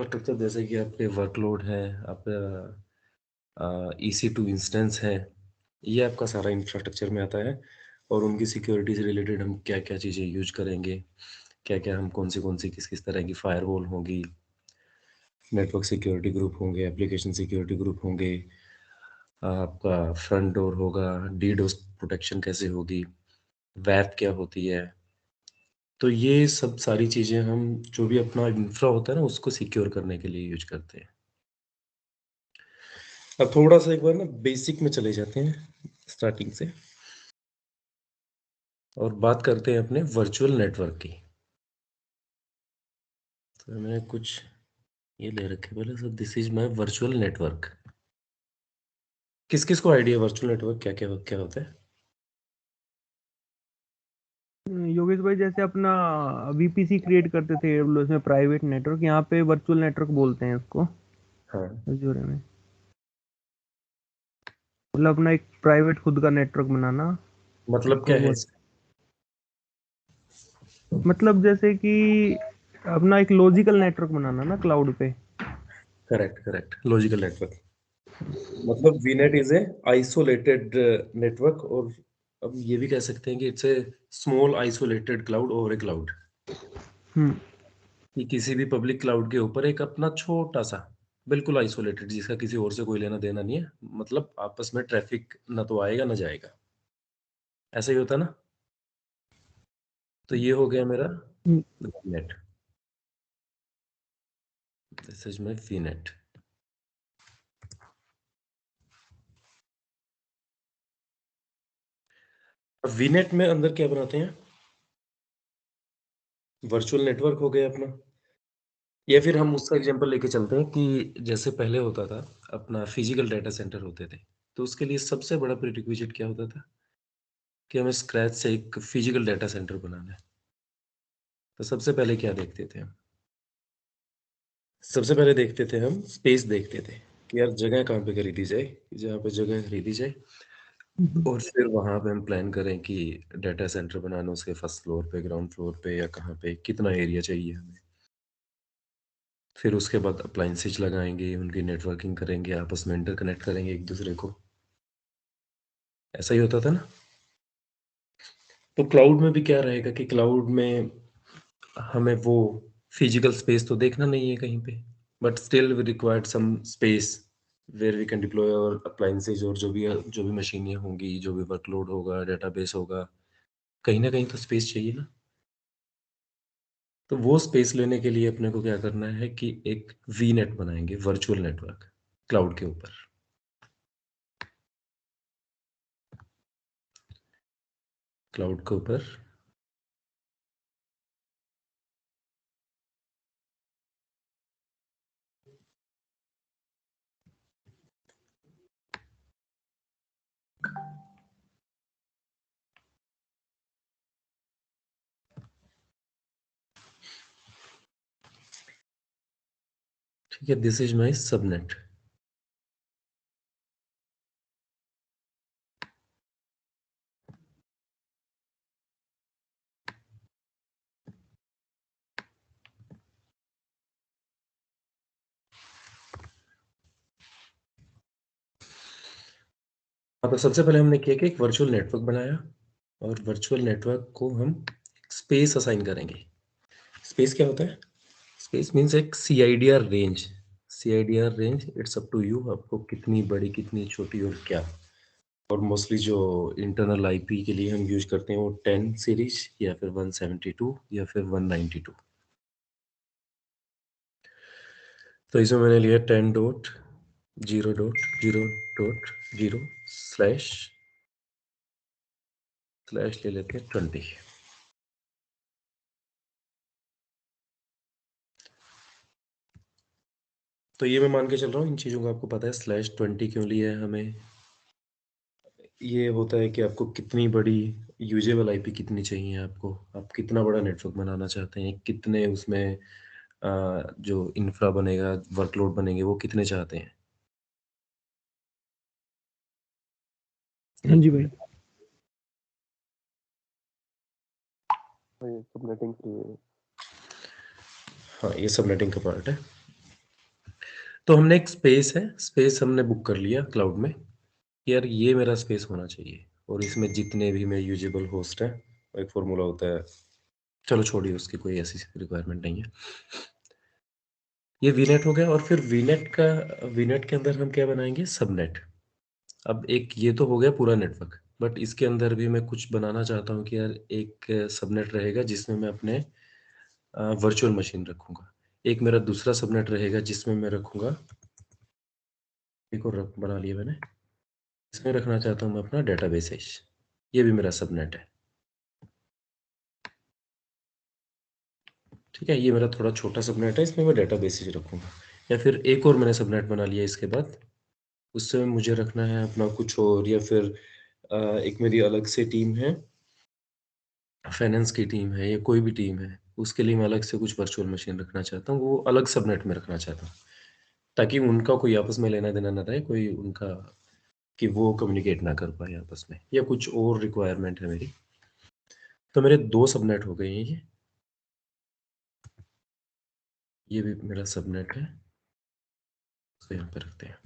Infrastructure जैसे कि आपके वर्कलोड है, आपका EC2 इंस्टेंस है, ये आपका सारा इंफ्रास्ट्रक्चर में आता है और उनकी सिक्योरिटी से रिलेटेड हम क्या-क्या चीज़ें यूज़ करेंगे, क्या-क्या हम कौन-सी किस-किस तरह की फायरवॉल होंगी, नेटवर्क सिक्योरिटी ग्रुप होंगे, एप्लीकेशन सिक्योरिटी ग्रुप होंगे, आपका फ्रंट डोर होगा, डीडोस प्रोटेक्शन कैसे होगी, वैप क्या होती है। तो ये सब सारी चीज़ें हम जो भी अपना इंफ्रा होता है ना, उसको सिक्योर करने के लिए यूज़ करते हैं। अब थोड़ा-सा एक बार ना बेसिक में चले जाते हैं स्टार्टिंग से और बात करते हैं अपने वर्चुअल नेटवर्क की। तो मैंने कुछ ये ले रखे हैं पहले, so this is my virtual network. किस-किस को आइडिया है वर्चुअल नेटवर्क क्या होता है? योगेश भाई, जैसे अपना वीपीसी क्रिएट करते थे AWS में प्राइवेट नेटवर्क, यहाँ पे वर्चुअल नेटवर्क बोलते हैं उसको हाँ, Azure में। मतलब अपना एक प्राइवेट खुद का नेटवर्क बनाना, मतलब क्या उसको है मतलब जैसे कि अपना एक लॉजिकल नेटवर्क बनाना ना क्लाउड पे। Correct, logical network. मतलब VNet is a isolated network और अब ये भी कह सकते हैं कि it's a small isolated cloud over a cloud. Hmm कि किसी भी पब्लिक क्लाउड के ऊपर एक अपना छोटा-सा, बिल्कुल आइसोलेटेड जिसका किसी और से कोई लेना-देना नहीं है। मतलब आपस में ट्रैफ़िक ना तो आएगा ना जाएगा। ऐसा ही होता है ना? तो ये हो गया मेरा hmm, VNet. This is my VNet. अब वीनेट में अंदर क्या बनाते हैं? वर्चुअल नेटवर्क हो गया अपना या फिर हम उसका एग्ज़ाम्पल लेके चलते हैं कि जैसे पहले होता था, अपना फिज़िकल डाटा सेंटर होते थे। तो उसके लिए सबसे बड़ा प्रीरिक्विज़िट क्या होता था? कि हमें स्क्रैच से एक फिज़िकल डाटा सेंटर बनाना है। तो सबसे पहले क्या देखते थे हम? सबसे पहले देखते थे हम स्पेस देखते थे, कि यार जगह कहाँ पे खरीदी जाए, कि जहाँ पे जगह खरीदी जाए हम्म, और फिर वहाँ पे हम प्लान करें कि डाटा सेंटर बनाना उसके फर्स्ट फ्लोर पे, ग्राउंड फ्लोर पे या कहाँ पे, कितना एरिया चाहिए हमें। फिर उसके बाद अप्लायंसेस लगाएँगे, उनकी नेटवर्किंग करेंगे, आपस में इंटरकनेक्ट करेंगे एक-दूसरे को। ऐसा ही होता था ना? तो क्लाउड में भी क्या रहेगा कि क्लाउड में हमें वो फिजिकल स्पेस तो देखना नहीं है कहीं पे, but still we required some space where we can deploy our appliances और जो भी मशीनें होंगी, जो भी वर्कलोड होगा, डेटाबेस होगा, कहीं न कहीं तो स्पेस चाहिए ना। तो वो स्पेस लेने के लिए अपने को क्या करना है कि एक वीनेट बनाएँगे, वर्चुअल नेटवर्क, क्लाउड के ऊपर। क्लाउड के ऊपर ठीक है, दिस इज़ माय सबनेट। हाँ, तो सबसे पहले हमने किया कि एक वर्चुअल नेटवर्क बनाया और वर्चुअल नेटवर्क को हम स्पेस असाइन करेंगे। स्पेस क्या होता है? स्पेस मीन्स एक CIDR range. CIDR range it's up to you आपको कितनी बड़ी, कितनी छोटी और क्या। और मोस्टली जो इंटरनल आईपी के लिए हम यूज़ करते हैं वो 10 सीरीज़ या फिर 172 या फिर 192। तो इसमें मैंने लिया 10.0.0.0.0 स्लैश स्लैश ले लेते हैं 20। तो ये मैं मान के चल रहा हूँ इन चीज़ों का आपको पता है स्लैश 20 क्यों लिया है हमें। ये होता है कि आपको कितनी बड़ी यूजेबल आईपी कितनी चाहिए आपको, आप कितना बड़ा नेटवर्क बनाना चाहते हैं, कितने उसमें जो इंफ्रा बनेगा, वर्कलोड बनेंगे वो कितने चाहते हैं। हाँ एक जी भाई। हाँ, ये सबनेटिंग का पार्ट है। तो हमने एक स्पेस है, स्पेस हमने बुक कर लिया क्लाउड में, कि यार ये मेरा स्पेस होना चाहिए और इसमें जितने भी मेरे यूजेबल होस्ट हैं, एक फ़ॉर्मूला होता है, चलो छोड़िए उसकी कोई ऐसी रिक्वायरमेंट नहीं है। ये वीनेट हो गया और फिर वीनेट के अंदर हम क्या बनाएँगे? सबनेट। अब एक ये तो हो गया पूरा नेटवर्क, बट इसके अंदर भी मैं कुछ बनाना चाहता हूँ कि यार एक सबनेट रहेगा जिसमें मैं अपने वर्चुअल मशीन रखूँगा। एक मेरा दूसरा सबनेट रहेगा जिसमें मैं रखूँगा, एक और बना लिया मैंने, इसमें रखना चाहता हूँ मैं अपना डेटाबेसेस। ये भी मेरा सबनेट है। ठीक है? ये मेरा थोड़ा छोटा सबनेट है, इसमें मैं डेटाबेसेस रखूँगा। या फिर एक और मैंने सबनेट बना लिया इसके बाद, उससे मुझे रखना है अपना कुछ और, या फिर एक मेरी अलग से टीम है, फाइनेंस की टीम है या कोई भी टीम है, उसके लिए मैं अलग से कुछ वर्चुअल मशीन रखना चाहता हूँ, वो अलग सबनेट में रखना चाहता हूँ। ताकि उनका कोई आपस में लेना-देना ना रहे, कोई उनका कि वो कम्युनिकेट ना कर पाएँ आपस में, या कुछ और रिक्वायरमेंट है मेरी। तो मेरे 2 सबनेट हो गए हैं ये भी मेरा सबनेट है, इसको यहाँ पे रखते हैं।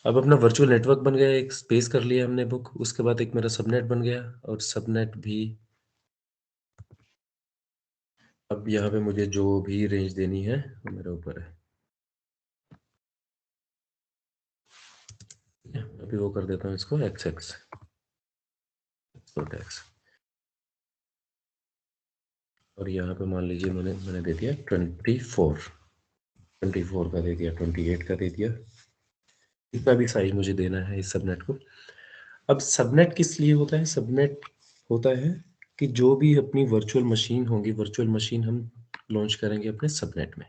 अब अपना वर्चुअल नेटवर्क बन गया, एक स्पेस कर लिया हमने बुक, उसके बाद एक मेरा सबनेट बन गया और सबनेट भी, अब यहाँ पे मुझे जो भी रेंज देनी है, वो मेरे ऊपर है। ठीक है? अभी वो कर देता हूँ इसको एक्स डॉट एक्स, और यहाँ पे मान लीजिए मैंने मैंने दे दिया 24 का दे दिया, 28 का दे दिया, इतना भी साइज़ मुझे देना है इस सबनेट को। अब सबनेट किस लिए होता है? सबनेट होता है कि जो भी अपनी वर्चुअल मशीन होंगी, वर्चुअल मशीन हम लॉन्च करेंगे अपने सबनेट में।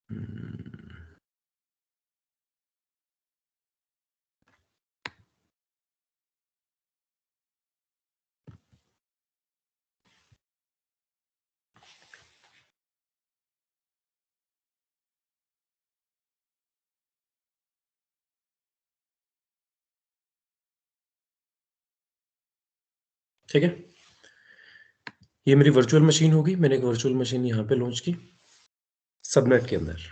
हम्म, ठीक है? ये मेरी वर्चुअल मशीन होगी, मैंने एक वर्चुअल मशीन यहाँ पे लॉन्च की, सबनेट के अंदर।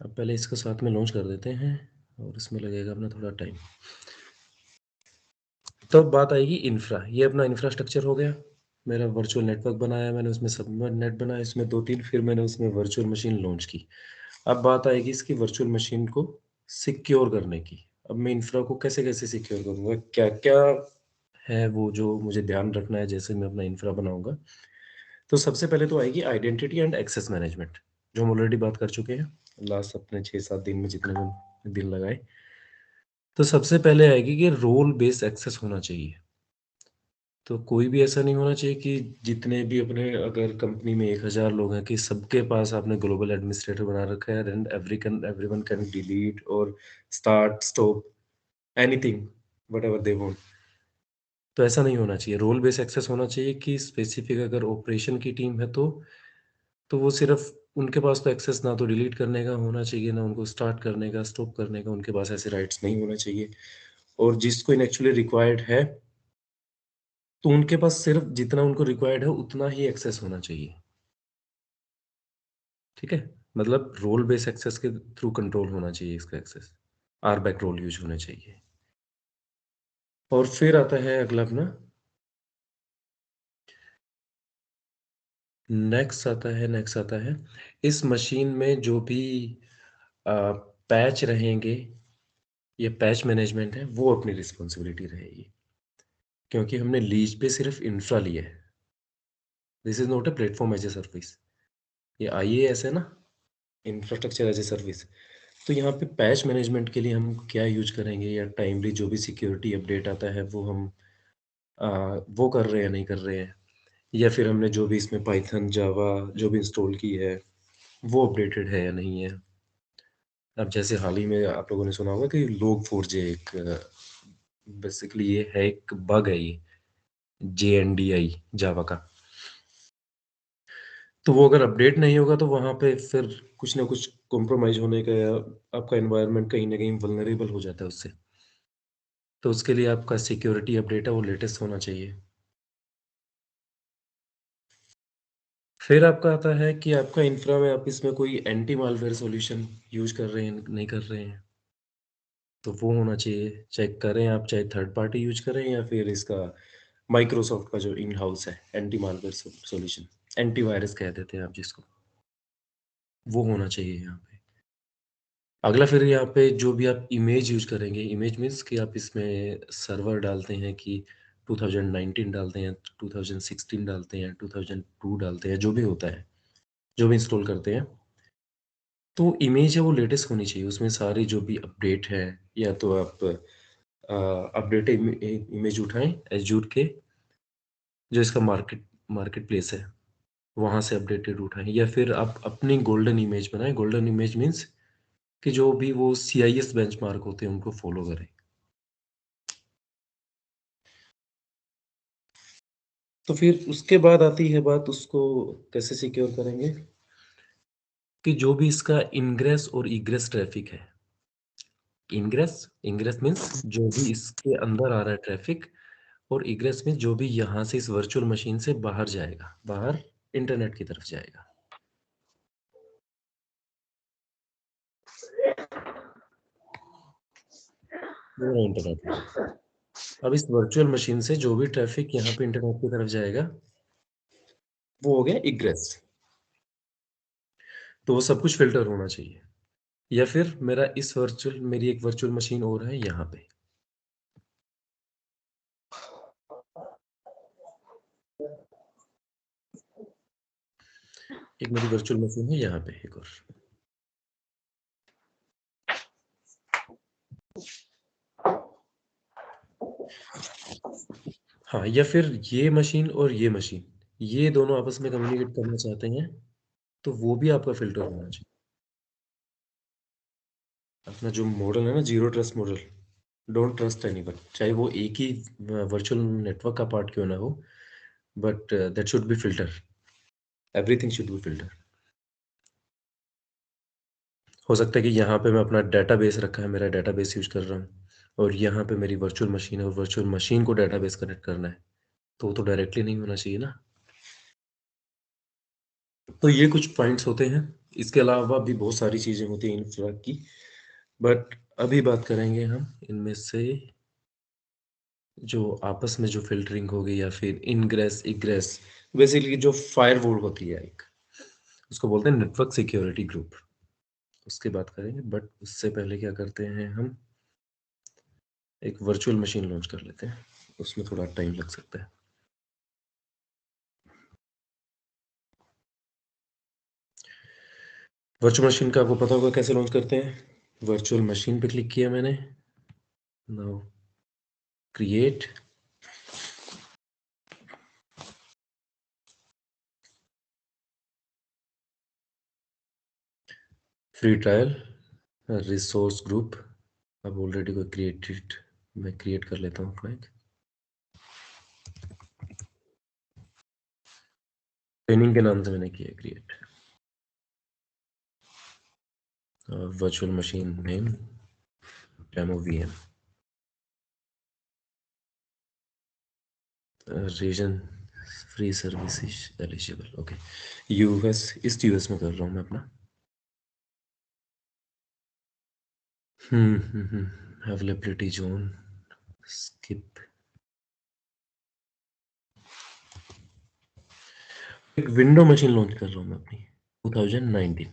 अब पहले इसको साथ में लॉन्च कर देते हैं और इसमें लगेगा अपना थोड़ा टाइम। तो अब बात आएगी इंफ्रा, ये अपना इंफ्रास्ट्रक्चर हो गया। मेरा वर्चुअल नेटवर्क बनाया मैंने, उसमें सबनेट बनाया, इसमें 2-3, फिर मैंने उसमें वर्चुअल मशीन लॉन्च की। अब बात आएगी इसकी वर्चुअल मशीन को सिक्योर करने की। अब मैं इंफ्रा को कैसे-कैसे सिक्योर करूँगा? क्या-क्या है वो जो मुझे ध्यान रखना है जैसे मैं अपना इंफ्रा बनाऊँगा? तो सबसे पहले तो आएगी आइडेंटिटी एंड एक्सेस मैनेजमेंट, जो हम ऑलरेडी बात कर चुके हैं, लास्ट अपने 6-7 दिन में जितने दिन लगाए। तो सबसे पहले आएगी कि रोल बेस्ड एक्सेस होना चाहिए। तो कोई भी ऐसा नहीं होना चाहिए कि जितने भी अपने, अगर कंपनी में 1000 लोग हैं, कि सबके पास आपने ग्लोबल एडमिनिस्ट्रेटर बना रखा है एंड एवरीवन कैन डिलीट और start stop anything whatever they want. तो ऐसा नहीं होना चाहिए। रोल बेस्ड एक्सेस होना चाहिए कि स्पेसिफिक अगर ऑपरेशन की टीम है तो वो सिर्फ उनके पास तो एक्सेस ना तो डिलीट करने का होना चाहिए, ना उनको स्टार्ट करने का, स्टॉप करने का, उनके पास ऐसे राइट्स नहीं होने चाहिए। और जिसको इन एक्चुअली रिक्वायर्ड है, तो उनके पास सिर्फ जितना उनको रिक्वायर्ड है उतना ही एक्सेस होना चाहिए। ठीक है? मतलब रोल बेस्ड एक्सेस के थ्रू कंट्रोल होना चाहिए इसका एक्सेस। आरबैक रोल यूज़ होने चाहिए। और फिर आता है अगला अपना, नेक्स्ट आता है, इस मशीन में जो भी अ, पैच रहेंगे या पैच मैनेजमेंट है, वो अपनी रिस्पॉन्सिबिलिटी रहेगी। क्योंकि हमने लीज पे सिर्फ इंफ्रा लिया है। This is not a platform as a service. ये आईएएस है ना, इंफ्रास्ट्रक्चर एज़ अ सर्विस। तो यहाँ पे पैच मैनेजमेंट के लिए हम क्या यूज़ करेंगे, या टाइमली जो भी सिक्योरिटी अपडेट आता है वो हम अ, वो कर रहे हैं या नहीं कर रहे हैं, या फिर हमने जो भी इसमें पाइथन, जावा जो भी इंस्टॉल की है, वो अपडेटेड है या नहीं है। अब जैसे हाल ही में आप लोगों ने सुना होगा कि log4j एक बेसिकली ये है, एक बग है ये, जेएनडीआई जावा का। तो वो अगर अपडेट नहीं होगा तो वहाँ पे फिर कुछ ना कुछ कॉम्प्रोमाइज़ होने का या आपका एनवायरनमेंट कहीं न कहीं वल्नरेबल हो जाता है उससे। तो उसके लिए आपका सिक्योरिटी अपडेट है वो लेटेस्ट होना चाहिए। फिर आपका आता है कि आपका इंफ्रा में आप इसमें कोई एंटी मालवेयर सॉल्यूशन यूज़ कर रहे हैं, नहीं कर रहे हैं। तो वो होना चाहिए, चेक करें आप चाहे थर्ड पार्टी यूज़ करें या फिर इसका माइक्रोसॉफ्ट का जो इन हाउस है एंटी मालवेयर सॉल्यूशन, एंटीवायरस कह देते हैं आप जिसको, वो होना चाहिए यहाँ पे। अगला फिर यहाँ पे जो भी आप इमेज यूज़ करेंगे, इमेज मीन्स कि आप इसमें सर्वर डालते हैं कि 2019 डालते हैं, 2016 डालते हैं, 2002 डालते हैं, जो भी होता है, जो भी इंस्टॉल करते हैं। तो इमेज है वो लेटेस्ट होनी चाहिए, उसमें सारी जो भी अपडेट है या तो आप अपडेट इमेज उठाएँ एज़्योर के जो इसका मार्केट प्लेस है, वहाँ से अपडेटेड उठाएँ या फिर आप अपनी गोल्डन इमेज बनाएँ। गोल्डन इमेज मीन्स कि जो भी वो सीआईएस बेंचमार्क होते हैं, उनको फ़ॉलो करें। तो फिर उसके बाद आती है बात उसको कैसे सिक्योर करेंगे कि जो भी इसका इनग्रेस और इग्रेस ट्रैफ़िक है, इनग्रेस इनग्रेस मीन्स जो भी इसके अंदर आ रहा है ट्रैफ़िक और इग्रेस मीन्स जो भी यहाँ से इस वर्चुअल मशीन से बाहर जाएगा, बाहर इंटरनेट की तरफ जाएगा। पूरा इंटरनेट की तरफ। अब इस वर्चुअल मशीन से जो भी ट्रैफ़िक यहाँ पे इंटरनेट की तरफ जाएगा, वो हो गया इग्रेस। तो वो सब कुछ फ़िल्टर होना चाहिए। या फिर मेरी एक वर्चुअल मशीन और है यहाँ पे। एक मेरी वर्चुअल मशीन है यहाँ पे एक और। हाँ, या फिर ये मशीन और ये मशीन, ये दोनों आपस में कम्युनिकेट करना चाहते हैं, तो वो भी आपका फ़िल्टर होना चाहिए। अपना जो मॉडल है ना zero trust model, don't trust anyone, चाहे वो एक ही वर्चुअल नेटवर्क का पार्ट क्यों ना हो, but that should be filter, everything should be filter. हो सकता है कि यहाँ पे मैं अपना डेटाबेस रखा है, मेरा डेटाबेस यूज़ कर रहा हूँ और यहाँ पे मेरी वर्चुअल मशीन है और वर्चुअल मशीन को डेटाबेस कनेक्ट करना है, तो वो तो डायरेक्टली नहीं होना चाहिए ना। तो ये कुछ पॉइंट्स होते हैं, इसके अलावा भी बहुत सारी चीज़ें होती हैं इंफ्रा की, बट अभी बात करेंगे हम इनमें से जो आपस में जो फ़िल्टरिंग होगी या फिर इनग्रेस, इग्रेस, बेसिकली जो फायरवॉल होती है एक, उसको बोलते हैं नेटवर्क सिक्योरिटी ग्रुप, उसकी बात करेंगे बट उससे पहले क्या करते हैं हम एक वर्चुअल मशीन लॉन्च कर लेते हैं, उसमें थोड़ा टाइम लग सकता है। वर्चुअल मशीन का आपको पता होगा कैसे लॉन्च करते हैं? वर्चुअल मशीन पे क्लिक किया मैंने, now create, free trial, resource group, अब ऑलरेडी कोई क्रिएटेड, मैं क्रिएट कर लेता हूँ अपना एक। ट्रेनिंग के नाम से मैंने किया create, virtual machine name demo VM, region free services eligible, okay. US, east US में कर रहा हूँ मैं अपना। अवेलेबिलिटी जोन स्किप, एक विंडो मशीन लॉन्च कर रहा हूँ मैं अपनी 2019।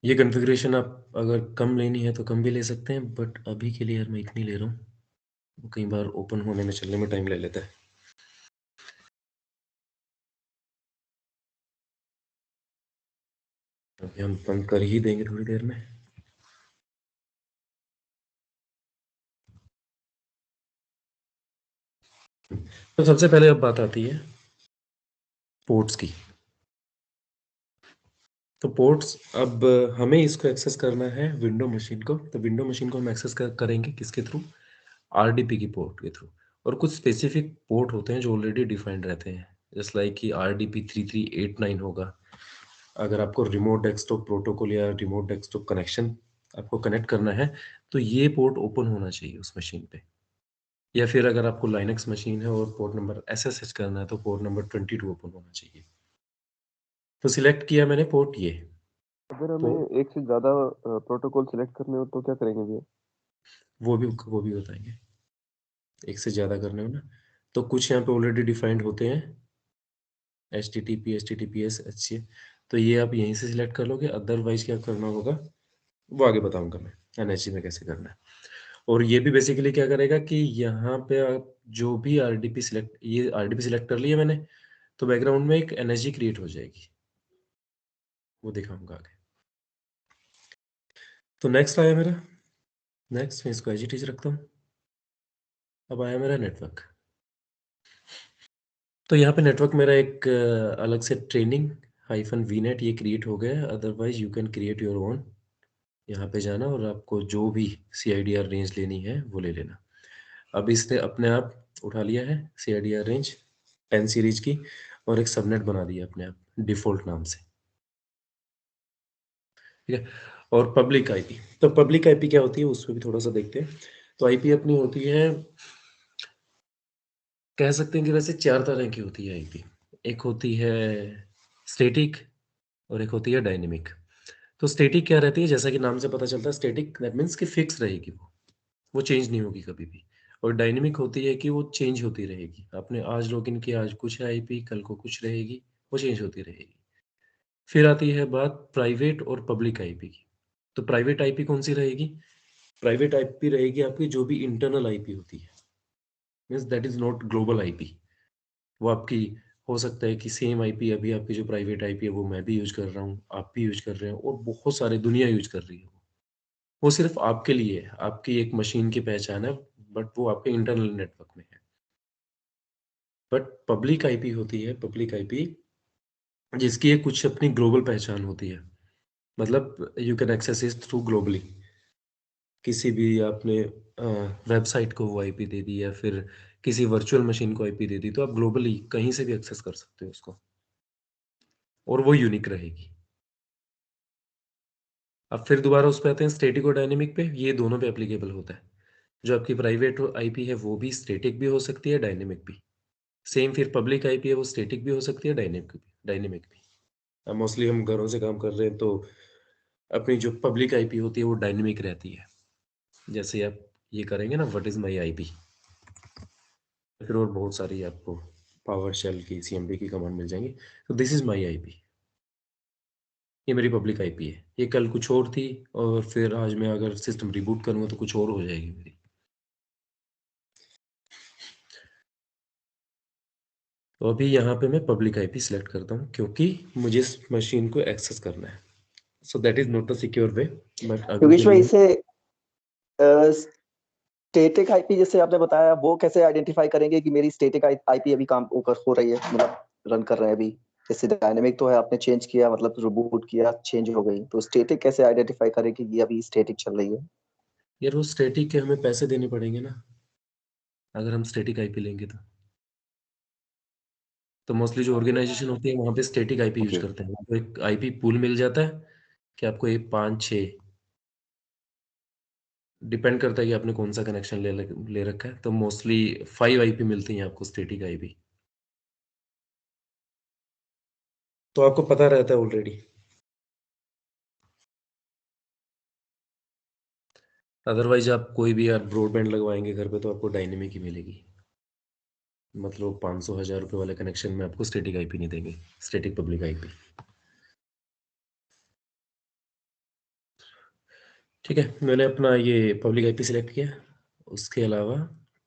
ये कॉन्फ़िगरेशन आप अगर कम लेनी है तो कम भी ले सकते हैं, बट अभी के लिए यार मैं इतनी ले रहा हूँ, वो कई बार ओपन होने में चलने में टाइम ले लेता है। अभी हम बंद कर ही देंगे थोड़ी देर में। तो सबसे पहले अब बात आती है पोर्ट्स की। तो पोर्ट्स अब हमें इसको एक्सेस करना है विंडो मशीन को, तो विंडो मशीन को हम एक्सेस करेंगे किसके थ्रू? आरडीपी की पोर्ट के थ्रू। और कुछ स्पेसिफिक पोर्ट होते हैं जो ऑलरेडी डिफाइंड रहते हैं, जस्ट लाइक कि आरडीपी 3389 होगा। अगर आपको रिमोट डेस्कटॉप प्रोटोकॉल या रिमोट डेस्कटॉप कनेक्शन आपको कनेक्ट करना है, तो ये पोर्ट ओपन होना चाहिए उस मशीन पे। या फिर अगर आपको लाइनक्स मशीन है और पोर्ट नंबर एसएसएच करना है, तो पोर्ट नंबर 22 ओपन होना चाहिए। तो सिलेक्ट किया मैंने पोर्ट ये। अगर तो हमें एक से ज़्यादा प्रोटोकॉल सेलेक्ट करने हो तो क्या करेंगे भैया? वो भी बताएँगे। एक से ज़्यादा करने हो ना, तो कुछ यहाँ पे ऑलरेडी डिफाइंड होते हैं, एचटीटीपी, एचटीटीपीएस, एचसीए। तो ये आप यहीं से सिलेक्ट कर लोगे, अदरवाइज़ क्या करना होगा, वो आगे बताऊँगा मैं, एनएचसी में कैसे करना है। और ये भी बेसिकली क्या करेगा कि यहाँ पे आप जो भी आरडीपी सिलेक्ट, ये आरडीपी सिलेक्ट कर लिया मैंने, तो बैकग्राउंड में एक एनएसजी क्रिएट हो जाएगी, वो दिखाऊँगा आगे। तो नेक्स्ट आया मेरा, नेक्स्ट मैं इसको एज इट इज़ रखता हूँ। अब आया मेरा नेटवर्क। तो यहाँ पे नेटवर्क मेरा एक अलग से ट्रेनिंग हाइफन वीनेट ये क्रिएट हो गया है, otherwise you can create your own. यहाँ पे जाना और आपको जो भी सीआईडीआर रेंज लेनी है वो ले लेना। अब इसने अपने आप उठा लिया है सीआईडीआर रेंज 10 सीरीज की, और एक सबनेट बना दिया अपने आप डिफ़ॉल्ट नाम से, ठीक है? और पब्लिक आईपी, तो पब्लिक आईपी क्या होती है उसमें भी थोड़ा-सा देखते हैं। तो आईपी अपनी होती है, कह सकते हैं कि वैसे 4 तरह की होती है आईपी। एक होती है स्टैटिक और एक होती है डायनेमिक। तो स्टैटिक क्या रहती है, जैसा कि नाम से पता चलता है स्टैटिक, दैट मीन्स कि फिक्स रहेगी वो चेंज नहीं होगी कभी भी। और डायनेमिक होती है कि वो चेंज होती रहेगी। आपने आज लॉगिन किया, आज कुछ है आईपी, कल को कुछ रहेगी, वो चेंज होती रहेगी। फिर आती है बात प्राइवेट और पब्लिक आईपी की। तो प्राइवेट आईपी कौन-सी रहेगी? प्राइवेट आईपी रहेगी आपकी जो भी इंटरनल आईपी होती है, means that is not global IP. वो आपकी हो सकता है कि सेम आईपी अभी आपकी जो प्राइवेट आईपी है वो मैं भी यूज़ कर रहा हूँ, आप भी यूज़ कर रहे हो और बहुत सारी दुनिया यूज़ कर रही है वो। वो सिर्फ़ आपके लिए है, आपकी एक मशीन की पहचान है, बट वो आपके इंटरनल नेटवर्क में है। बट पब्लिक आईपी होती है, पब्लिक आईपी जिसकी एक कुछ अपनी ग्लोबल पहचान होती है। मतलब you can access it through globally. किसी भी आपने वेबसाइट को वो आईपी दे दी या फिर किसी वर्चुअल मशीन को आईपी दे दी, तो आप ग्लोबली कहीं से भी एक्सेस कर सकते हो उसको और वो यूनिक रहेगी। अब फिर दोबारा उस पे आते हैं स्टैटिक और डायनेमिक पे, ये दोनों पे एप्लीकेबल होता है। जो आपकी प्राइवेट आईपी है वो भी स्टैटिक भी हो सकती है, डायनेमिक भी। सेम फिर पब्लिक आईपी है वो स्टैटिक भी हो सकती है, डायनेमिक भी। अब मोस्टली हम घरों से काम कर रहे हैं तो अपनी जो पब्लिक आईपी होती है वो डायनेमिक रहती है। जैसे आप ये करेंगे ना व्हाट इज़ माय आईपी, फिर और बहुत सारी आपको पावर शेल की, सीएमडी की कमांड मिल जाएँगी। तो दिस इज़ माय आईपी, ये मेरी पब्लिक आईपी है। ये कल कुछ और थी और फिर आज मैं अगर सिस्टम रिबूट करूँगा तो कुछ और हो जाएगी मेरी। तो अभी यहाँ पे मैं पब्लिक आईपी सिलेक्ट करता हूँ क्योंकि मुझे इस मशीन को एक्सेस करना है। So that is not a secure way, but अभी के योगेश भाई, लिए इसे स्टैटिक आईपी जैसे आपने बताया, वो कैसे आइडेंटिफाई करेंगे कि मेरी स्टैटिक आईपी अभी काम हो रही है, मतलब रन कर रहे हैं अभी? जैसे डायनेमिक तो है, आपने चेंज किया, मतलब रिबूट किया, चेंज हो गई, तो स्टैटिक कैसे आइडेंटिफाई करें कि ये अभी स्टैटिक चल रही है? यार वो स्टैटिक के हमें पैसे देने पड़ेंगे ना, अगर हम स्टैटिक आईपी लेंगे तो। तो मोस्टली जो ऑर्गेनाइज़ेशन होती है वहाँ पे स्टैटिक आईपी यूज़ ओके। करते हैं। उनको एक आईपी पूल मिल जाता है कि आपको ये 5-6 डिपेंड करता है कि आपने कौन-सा कनेक्शन ले रखा है। तो मोस्टली 5 आईपी मिलती हैं आपको स्टैटिक आईपी। तो आपको पता रहता है ऑलरेडी। अदरवाइज़ आप कोई भी यार ब्रॉडबैंड लगवाएँगे घर पे तो आपको डायनेमिक ही मिलेगी। मतलब 500 हज़ार रुपए वाले कनेक्शन में आपको स्टैटिक आईपी नहीं देंगे, स्टैटिक पब्लिक आईपी। ठीक है, मैंने अपना ये पब्लिक आईपी सिलेक्ट किया। उसके अलावा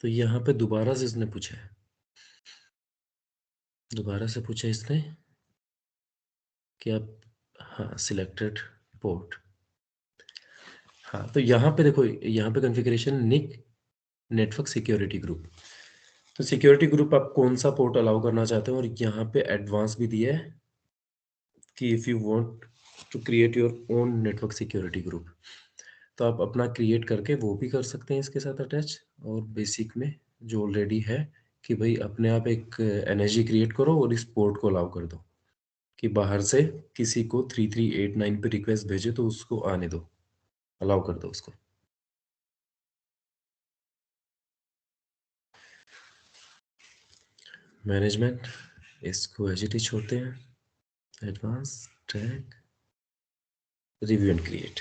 तो यहाँ पे दोबारा से इसने पूछा है, दोबारा से पूछा इसने कि आप, हाँ, सिलेक्टेड पोर्ट। हाँ, तो यहाँ पे देखो, यहाँ पे कॉन्फ़िगरेशन निक नेटवर्क सिक्योरिटी ग्रुप। तो सिक्योरिटी ग्रुप आप कौन-सा पोर्ट अलाउ करना चाहते हो, और यहाँ पे एडवांस भी दिया है कि if you want to create your own network security group. तो आप अपना क्रिएट करके वो भी कर सकते हैं इसके साथ अटैच, और बेसिक में जो ऑलरेडी है कि भाई अपने आप एक एनर्जी क्रिएट करो और इस पोर्ट को अलाउ कर दो कि बाहर से किसी को 3389 पे रिक्वेस्ट भेजे तो उसको आने दो, अलाउ कर दो उसको। मैनेजमेंट, इसको एज इट इज छोड़ते हैं, advance tag review and create.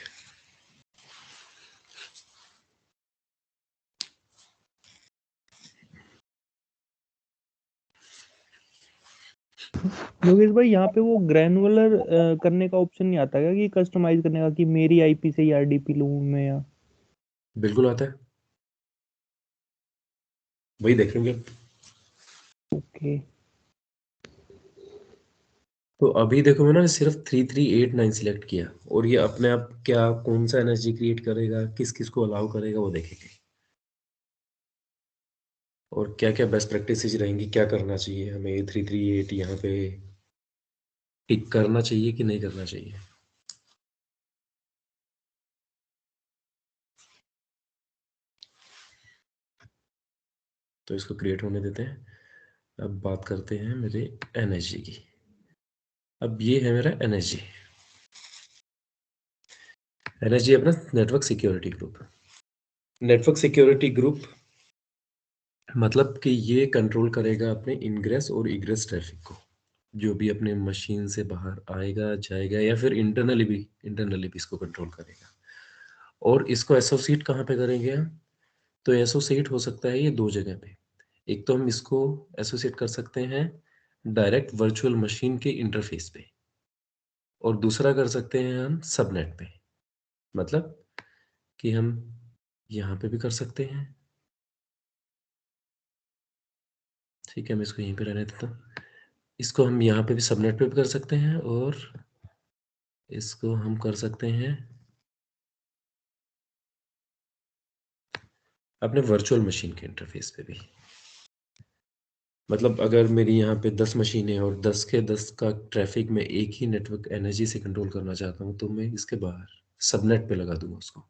Yogesh भाई यहाँ पे वो ग्रैनुलर करने का ऑप्शन नहीं आता क्या, कि कस्टमाइज करने का, कि मेरी आईपी से ही आरडीपी लूँ मैं, या बिल्कुल आता है, वही देखेंगे। ओके। तो अभी देखो मैंने सिर्फ 3389 सिलेक्ट किया, और ये अपने आप क्या कौन सा एनर्जी क्रिएट करेगा, किस किस को अलाउ करेगा वो देखेंगे, और क्या क्या बेस्ट प्रैक्टिसेज रहेंगी, क्या करना चाहिए हमें 338 यहाँ पे टिक करना चाहिए कि नहीं करना चाहिए। तो इसको क्रिएट होने देते हैं। अब बात करते हैं मेरे एनर्जी की। अब ये है मेरा एनर्जी अपना network security group. Network security group मतलब कि ये कंट्रोल करेगा अपने इनग्रेस और इग्रेस ट्रैफिक को, जो भी अपने मशीन से बाहर आएगा जाएगा, या फिर इंटरनली भी इसको कंट्रोल करेगा। और इसको एसोसिएट कहाँ पे करेंगे हम? तो एसोसिएट हो सकता है ये दो जगह पे। एक तो हम इसको एसोसिएट कर सकते हैं डायरेक्ट वर्चुअल मशीन के इंटरफेस पे, और दूसरा कर सकते हैं हम सबनेट पे। मतलब कि हम यहाँ पे भी कर सकते हैं, ठीक है, मैं इसको यहीं पे रहने देता हूँ। इसको हम यहाँ पे भी सबनेट पे भी कर सकते हैं, और इसको हम कर सकते हैं अपने वर्चुअल मशीन के इंटरफेस पे भी। मतलब अगर मेरी यहाँ पे 10 मशीनें और 10 के 10 का ट्रैफिक में एक ही नेटवर्क एनर्जी से कंट्रोल करना चाहता हूँ, तो मैं इसके बाहर सबनेट पे लगा दूंगा उसको।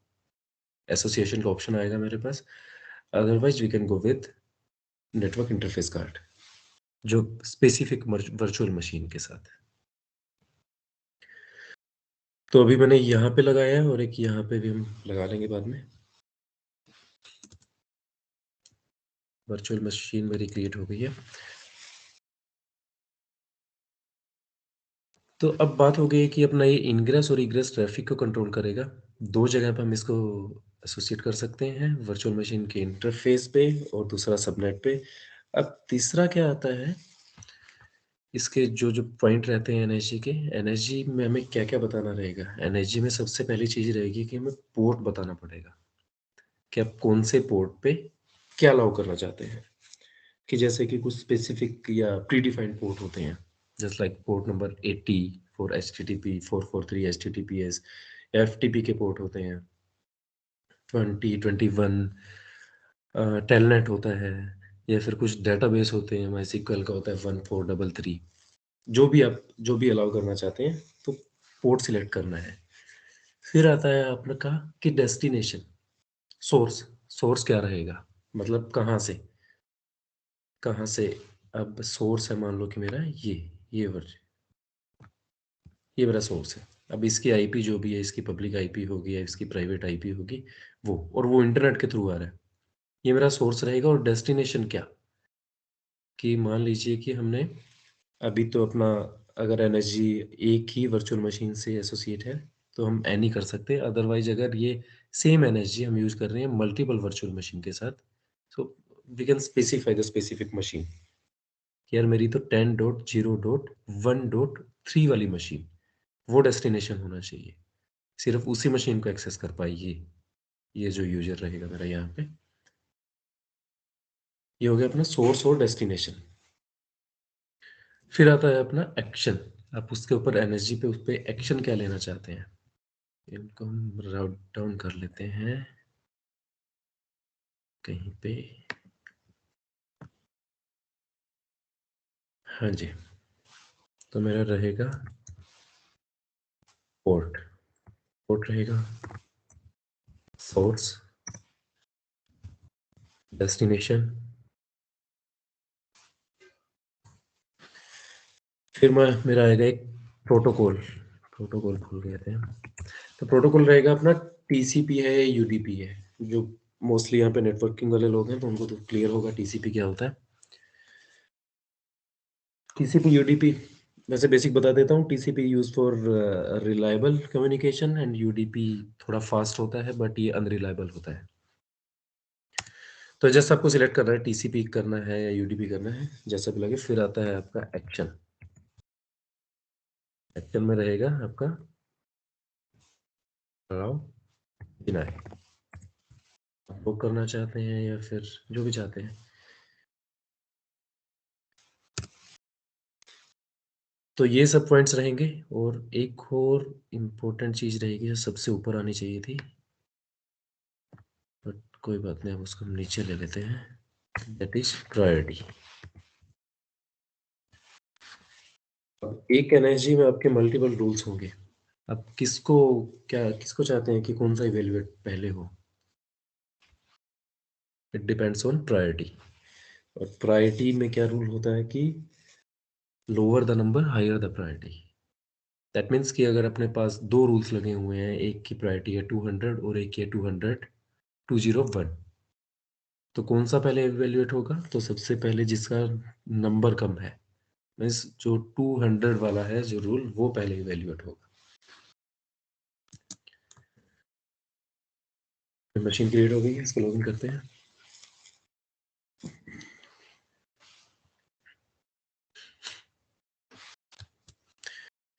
एसोसिएशन का ऑप्शन आएगा मेरे पास। Otherwise we can go with network interface card, जो स्पेसिफिक वर्चुअल मशीन के साथ। तो अभी मैंने यहाँ पे लगाया है, और एक यहाँ पे भी हम लगा लेंगे बाद में। वर्चुअल मशीन मेरी क्रिएट हो गई है। तो अब बात हो गई है कि अपना ये इनग्रेस और इग्रेस ट्रैफिक को कंट्रोल करेगा। दो जगह पे हम इसको एसोसिएट कर सकते हैं, वर्चुअल मशीन के इंटरफेस पे और दूसरा सबनेट पे। अब तीसरा क्या आता है, इसके जो जो पॉइंट रहते हैं एनर्जी के, एनर्जी में हमें क्या क्या बताना रहेगा। एनर्जी में सबसे पहली चीज़ रहेगी कि हमें पोर्ट बताना पड़ेगा कि आप कौन से पोर्ट पे क्या अलाउ करना चाहते हैं। कि जैसे कि कुछ स्पेसिफिक या प्री डिफाइंड पोर्ट होते हैं, just like port number 80 for HTTP 443 HTTPS, FTP के पोर्ट होते हैं 20 21, टेलनेट होता है, या फिर कुछ डेटाबेस होते हैं, MySQL का होता है 1433। जो भी अलाउ करना चाहते हैं, तो पोर्ट सिलेक्ट करना है। फिर आता है आपने कहा कि डेस्टिनेशन, सोर्स। सोर्स क्या रहेगा, मतलब कहाँ से। अब सोर्स है, मान लो कि मेरा ये वर्जन, ये मेरा सोर्स है। अब इसकी आईपी जो भी है, इसकी पब्लिक आईपी होगी या इसकी प्राइवेट आईपी होगी, और वो इंटरनेट के थ्रू आ रहा है, ये मेरा सोर्स रहेगा। और डेस्टिनेशन क्या, कि मान लीजिए कि हमने अभी तो अपना, अगर एनर्जी एक ही वर्चुअल मशीन से एसोसिएट है तो हम एनी कर सकते हैं। अदरवाइज अगर ये सेम एनर्जी हम यूज कर रहे हैं मल्टीपल वर्चुअल मशीन के साथ, so we can specify the specific machine. यार मेरी तो 10.0.1.3 वाली मशीन, वो डेस्टिनेशन होना चाहिए, सिर्फ उसी मशीन को एक्सेस कर पाएगी ये जो यूजर रहेगा मेरा यहाँ पे। ये हो गया अपना सोर्स और डेस्टिनेशन। फिर आता है अपना एक्शन। आप उसके ऊपर एनर्जी पे, उस पर एक्शन क्या लेना चाहते हैं। इनको हम राउट डाउन कर लेते हैं कहीं पे। हाँ जी, तो मेरा रहेगा पोर्ट पोर्ट रहेगा, सोर्स, डेस्टिनेशन, फिर मेरा आएगा एक प्रोटोकॉल। प्रोटोकॉल भूल गए थे। तो प्रोटोकॉल रहेगा अपना टीसीपी है या यूडीपी है। जो मोस्टली यहाँ पे नेटवर्किंग वाले लोग हैं तो उनको तो क्लियर होगा टीसीपी क्या होता है। टीसीपी यूडीपी वैसे बेसिक बता देता हूँ। TCP use for reliable communication and UDP थोड़ा फास्ट होता है बट ये अनरिलायबल होता है। तो जैसा आपको सिलेक्ट करना है टीसीपी करना है या यूडीपी करना है, जैसा भी लगे। फिर आता है आपका एक्शन। एक्शन में रहेगा आपका अलाउ, डिनाई। आप बुक करना चाहते हैं या फिर जो भी चाहते हैं। तो ये सब पॉइंट्स रहेंगे। और एक और इम्पोर्टेंट चीज रहेगी जो सबसे ऊपर आनी चाहिए थी, बट कोई बात नहीं, अब उसको हम नीचे ले लेते हैं। That is priority. अब एक एनर्जी में आपके मल्टीपल रूल्स होंगे। अब किसको चाहते हैं कि कौन सा इवेल्युएट पहले हो। It depends on priority. और प्रायोरिटी में क्या रूल होता है कि lower the number higher the priority. That means कि अगर अपने पास दो रूल्स लगे हुए हैं, एक की प्रायोरिटी है 200 और एक की है 201, तो कौन सा पहले इवेल्युएट होगा। तो सबसे पहले जिसका नंबर कम है, मीन्स जो 200 वाला है जो रूल, वो पहले इवेल्युएट होगा। मशीन क्रिएट हो गई है, इसको लॉगिन करते हैं।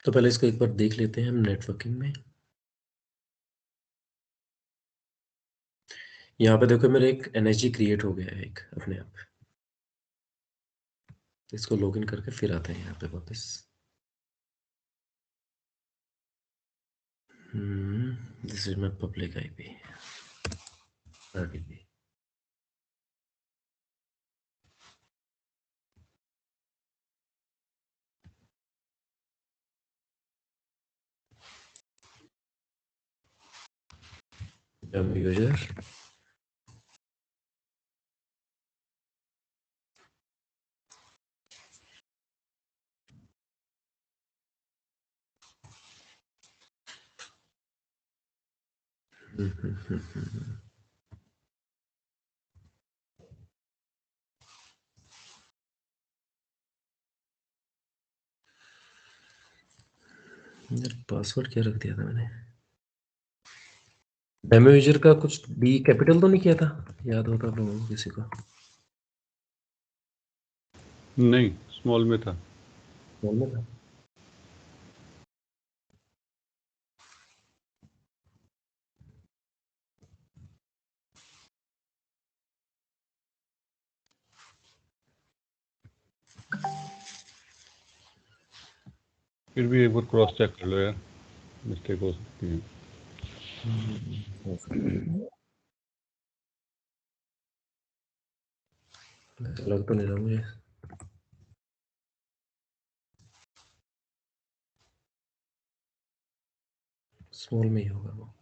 तो पहले इसको एक बार देख लेते हैं हम नेटवर्किंग में। यहाँ पे देखो मेरा एक एनर्जी क्रिएट हो गया है एक अपने आप। इसको लॉगिन करके फिर आते हैं यहाँ पे वापस। This is my public IP RTP. User यार पासवर्ड क्या रख दिया था मैंने। डेमो यूजर का कुछ डी कैपिटल तो नहीं किया था, याद होता आप लोगों को किसी को। नहीं, स्मॉल में था। स्मॉल में था। फिर भी एक बार क्रॉस चेक कर लो यार, मिस्टेक हो सकती है। हो सकता है। लग तो नहीं रहा मुझे। स्मॉल में ही होगा वो।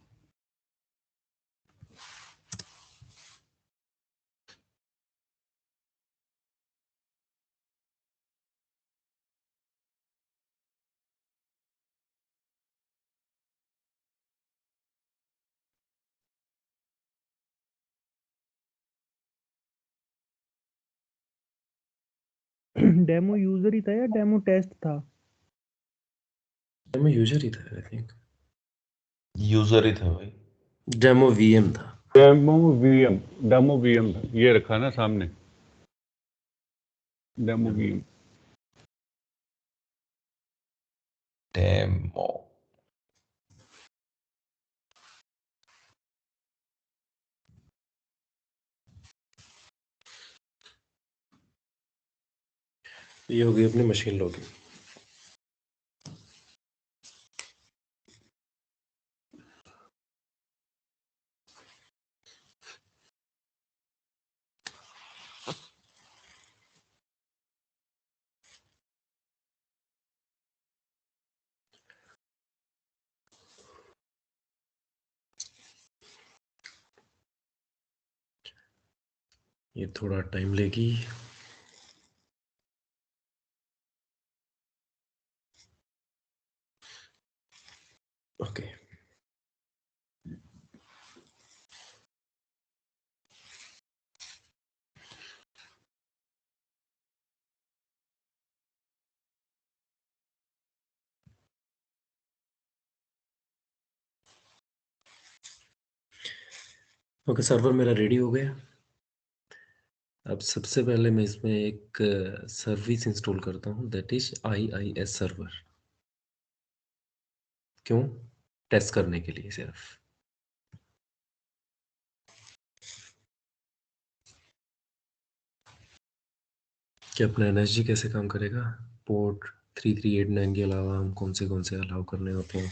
डेमो यूजर ही था या डेमो टेस्ट था? डेमो यूजर ही था आई थिंक। यूजर ही था भाई। डेमो वीएम था। डेमो वीएम था, ये रखा ना सामने, डेमो वीएम। डेमो ये हो गई अपनी मशीन लॉगिन। ये थोड़ा टाइम लेगी। ओके, ओके, सर्वर मेरा रेडी हो गया। अब सबसे पहले मैं इसमें एक सर्विस इंस्टॉल करता हूँ, दैट इज IIS सर्वर। क्यों? टेस्ट करने के लिए सिर्फ। कि अपना एनएसजी कैसे काम करेगा, पोर्ट 3389 के अलावा हम कौन से अलाउ करने होते हैं,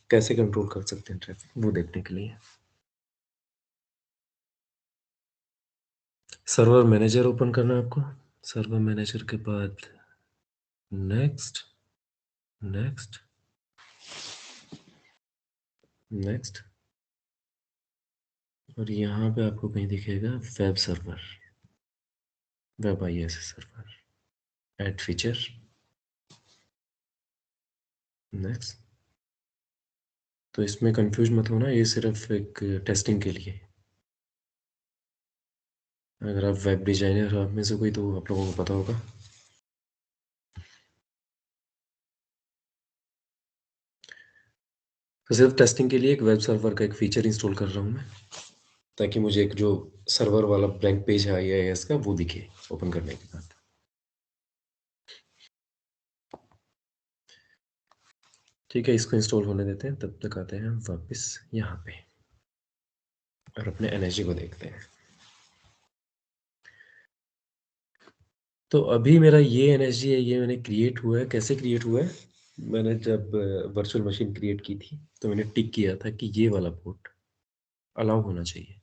कैसे कंट्रोल कर सकते हैं ट्रैफिक, वो देखने के लिए। सर्वर मैनेजर ओपन करना है आपको। सर्वर मैनेजर के बाद नेक्स्ट, नेक्स्ट, नेक्स्ट, और यहाँ पे आपको कहीं दिखेगा web server, web IIS server, add feature, next. तो इसमें कंफ्यूज मत होना, ये सिर्फ एक टेस्टिंग के लिए। अगर आप वेब डिजाइनर हो आप में से कोई, तो आप लोगों को पता होगा। तो सिर्फ टेस्टिंग के लिए एक वेब सर्वर का एक फीचर इंस्टॉल कर रहा हूँ मैं, ताकि मुझे एक जो सर्वर वाला ब्लैंक पेज है IIS का वो दिखे ओपन करने के बाद। ठीक है, इसको इंस्टॉल होने देते हैं, तब तक आते हैं वापस यहाँ पे और अपने एनर्जी को देखते हैं। तो अभी मेरा ये एनर्जी है, ये मैंने क्रिएट हुआ है। कैसे क्रिएट हुआ है? मैंने जब वर्चुअल मशीन क्रिएट की थी तो मैंने टिक किया था कि ये वाला पोर्ट अलाउ होना चाहिए।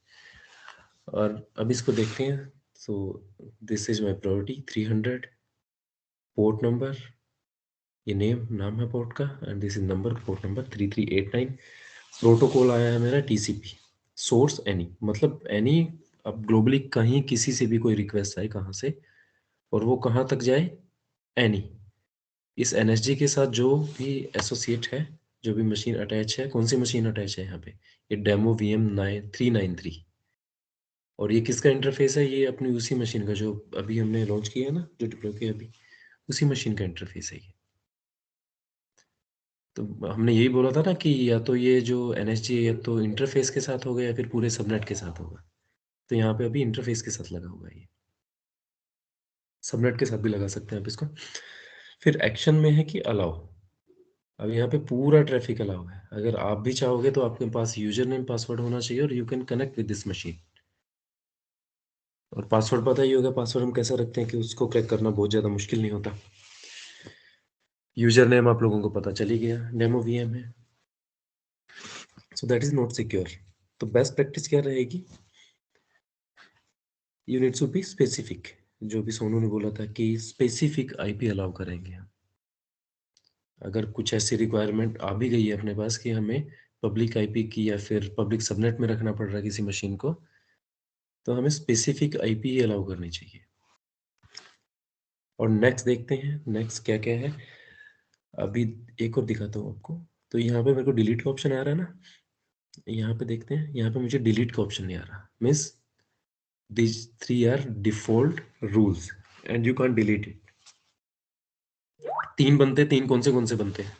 और अब इसको देखते हैं। So this is my priority 300, port number, ये नाम है पोर्ट का, and this is number, port number 3389। Protocol आया है मेरा TCP, सोर्स एनी, मतलब एनी। अब ग्लोबली कहीं किसी से भी कोई रिक्वेस्ट आए कहाँ से, और वो कहाँ तक जाए, एनी। इस एनएसजी के साथ जो भी एसोसिएट है, जो भी मशीन अटैच है, कौन सी मशीन अटैच है यहाँ पे, ये डेमो VM 393। और ये किसका इंटरफेस है? ये अपनी उसी मशीन का जो अभी हमने लॉन्च किया है ना, जो डिप्लॉय किया अभी, उसी मशीन का इंटरफेस है ये। तो हमने यही बोला था ना कि या तो ये जो NSG है या तो इंटरफेस के साथ होगा या फिर पूरे सबनेट के साथ होगा। तो यहाँ पे अभी इंटरफेस के साथ लगा हुआ है ये, सबनेट के साथ भी लगा सकते हैं आप इसको। फिर एक्शन में है कि अलाउ। अब यहाँ पे पूरा ट्रैफिक अलाउ है। अगर आप भी चाहोगे तो आपके पास यूजर नेम पासवर्ड होना चाहिए और you can connect with this machine. और पासवर्ड पता ही होगा, पासवर्ड हम कैसा रखते हैं कि उसको क्रैक करना बहुत ज़्यादा मुश्किल नहीं होता। यूजर नेम आप लोगों को पता चल ही गया, डेमो VM है, so that is not secure. तो बेस्ट प्रैक्टिस क्या रहेगी? You need to be specific. जो भी सोनू ने बोला था कि स्पेसिफिक IP अलाउ करेंगे हम। अगर कुछ ऐसी रिक्वायरमेंट आ भी गई है अपने पास कि हमें पब्लिक IP की या फिर पब्लिक सबनेट में रखना पड़ रहा है किसी मशीन को, तो हमें स्पेसिफिक IP ही अलाउ करनी चाहिए। और नेक्स्ट देखते हैं, नेक्स्ट क्या क्या है। अभी एक और दिखाता हूँ आपको। तो यहाँ पे मेरे को डिलीट का ऑप्शन आ रहा है ना, यहाँ पे देखते हैं। यहाँ पे मुझे डिलीट का ऑप्शन नहीं आ रहा, means these 3 are default rules and you can't delete it। 3 बनते हैं, 3 कौन से बनते हैं?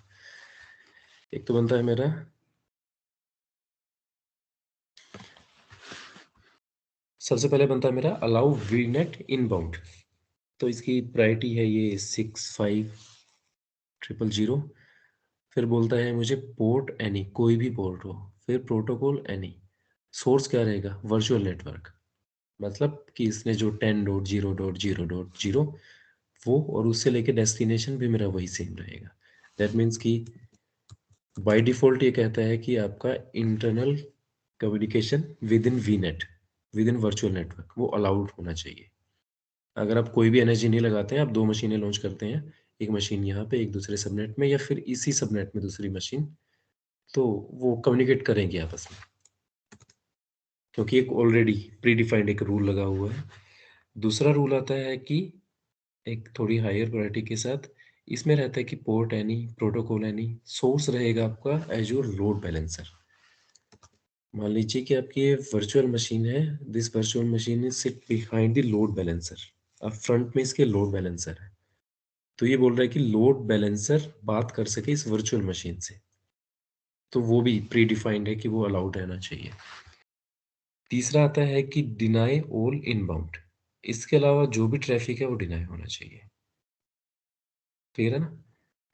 एक तो बनता है मेरा सबसे पहले बनता है मेरा अलाउ VNet इनबाउंड। तो इसकी प्रायोरिटी है ये 65000। फिर बोलता है मुझे पोर्ट एनी, कोई भी पोर्ट हो। फिर प्रोटोकॉल एनी, सोर्स क्या रहेगा? वर्चुअल नेटवर्क, मतलब कि इसने जो 10.0.0.0 वो, और उससे लेके डेस्टिनेशन भी मेरा वही सेम रहेगा। दैट मीन्स कि बाय डिफॉल्ट ये कहता है कि आपका internal communication with in VNet, with in virtual network, वो अलाउड होना चाहिए। अगर आप कोई भी एनर्जी नहीं लगाते हैं, आप 2 मशीनें लॉन्च करते हैं, एक मशीन यहाँ पे, एक दूसरे सबनेट में, या फिर इसी सबनेट में दूसरी मशीन, तो वो कम्युनिकेट करेंगे आपस में। क्योंकि एक ऑलरेडी प्री डिफाइंड एक रूल लगा हुआ है। दूसरा रूल आता है कि एक थोड़ी हायर प्रायोरिटी के साथ इसमें रहता है कि port any, protocol any, source रहेगा आपका एज योर लोड बैलेंसर। मान लीजिए कि आपकी ये वर्चुअल मशीन है, this virtual machine is seat behind the load balancer. अब फ्रंट में इसके लोड बैलेंसर है, तो ये बोल रहा है कि लोड बैलेंसर बात कर सके इस वर्चुअल मशीन से, तो वो भी प्री डिफाइंड है कि वो अलाउड रहना चाहिए। तीसरा आता है कि डिनाई ऑल इनबाउंड, इसके अलावा जो भी ट्रैफिक है वो डिनाई होना चाहिए। क्लियर है ना?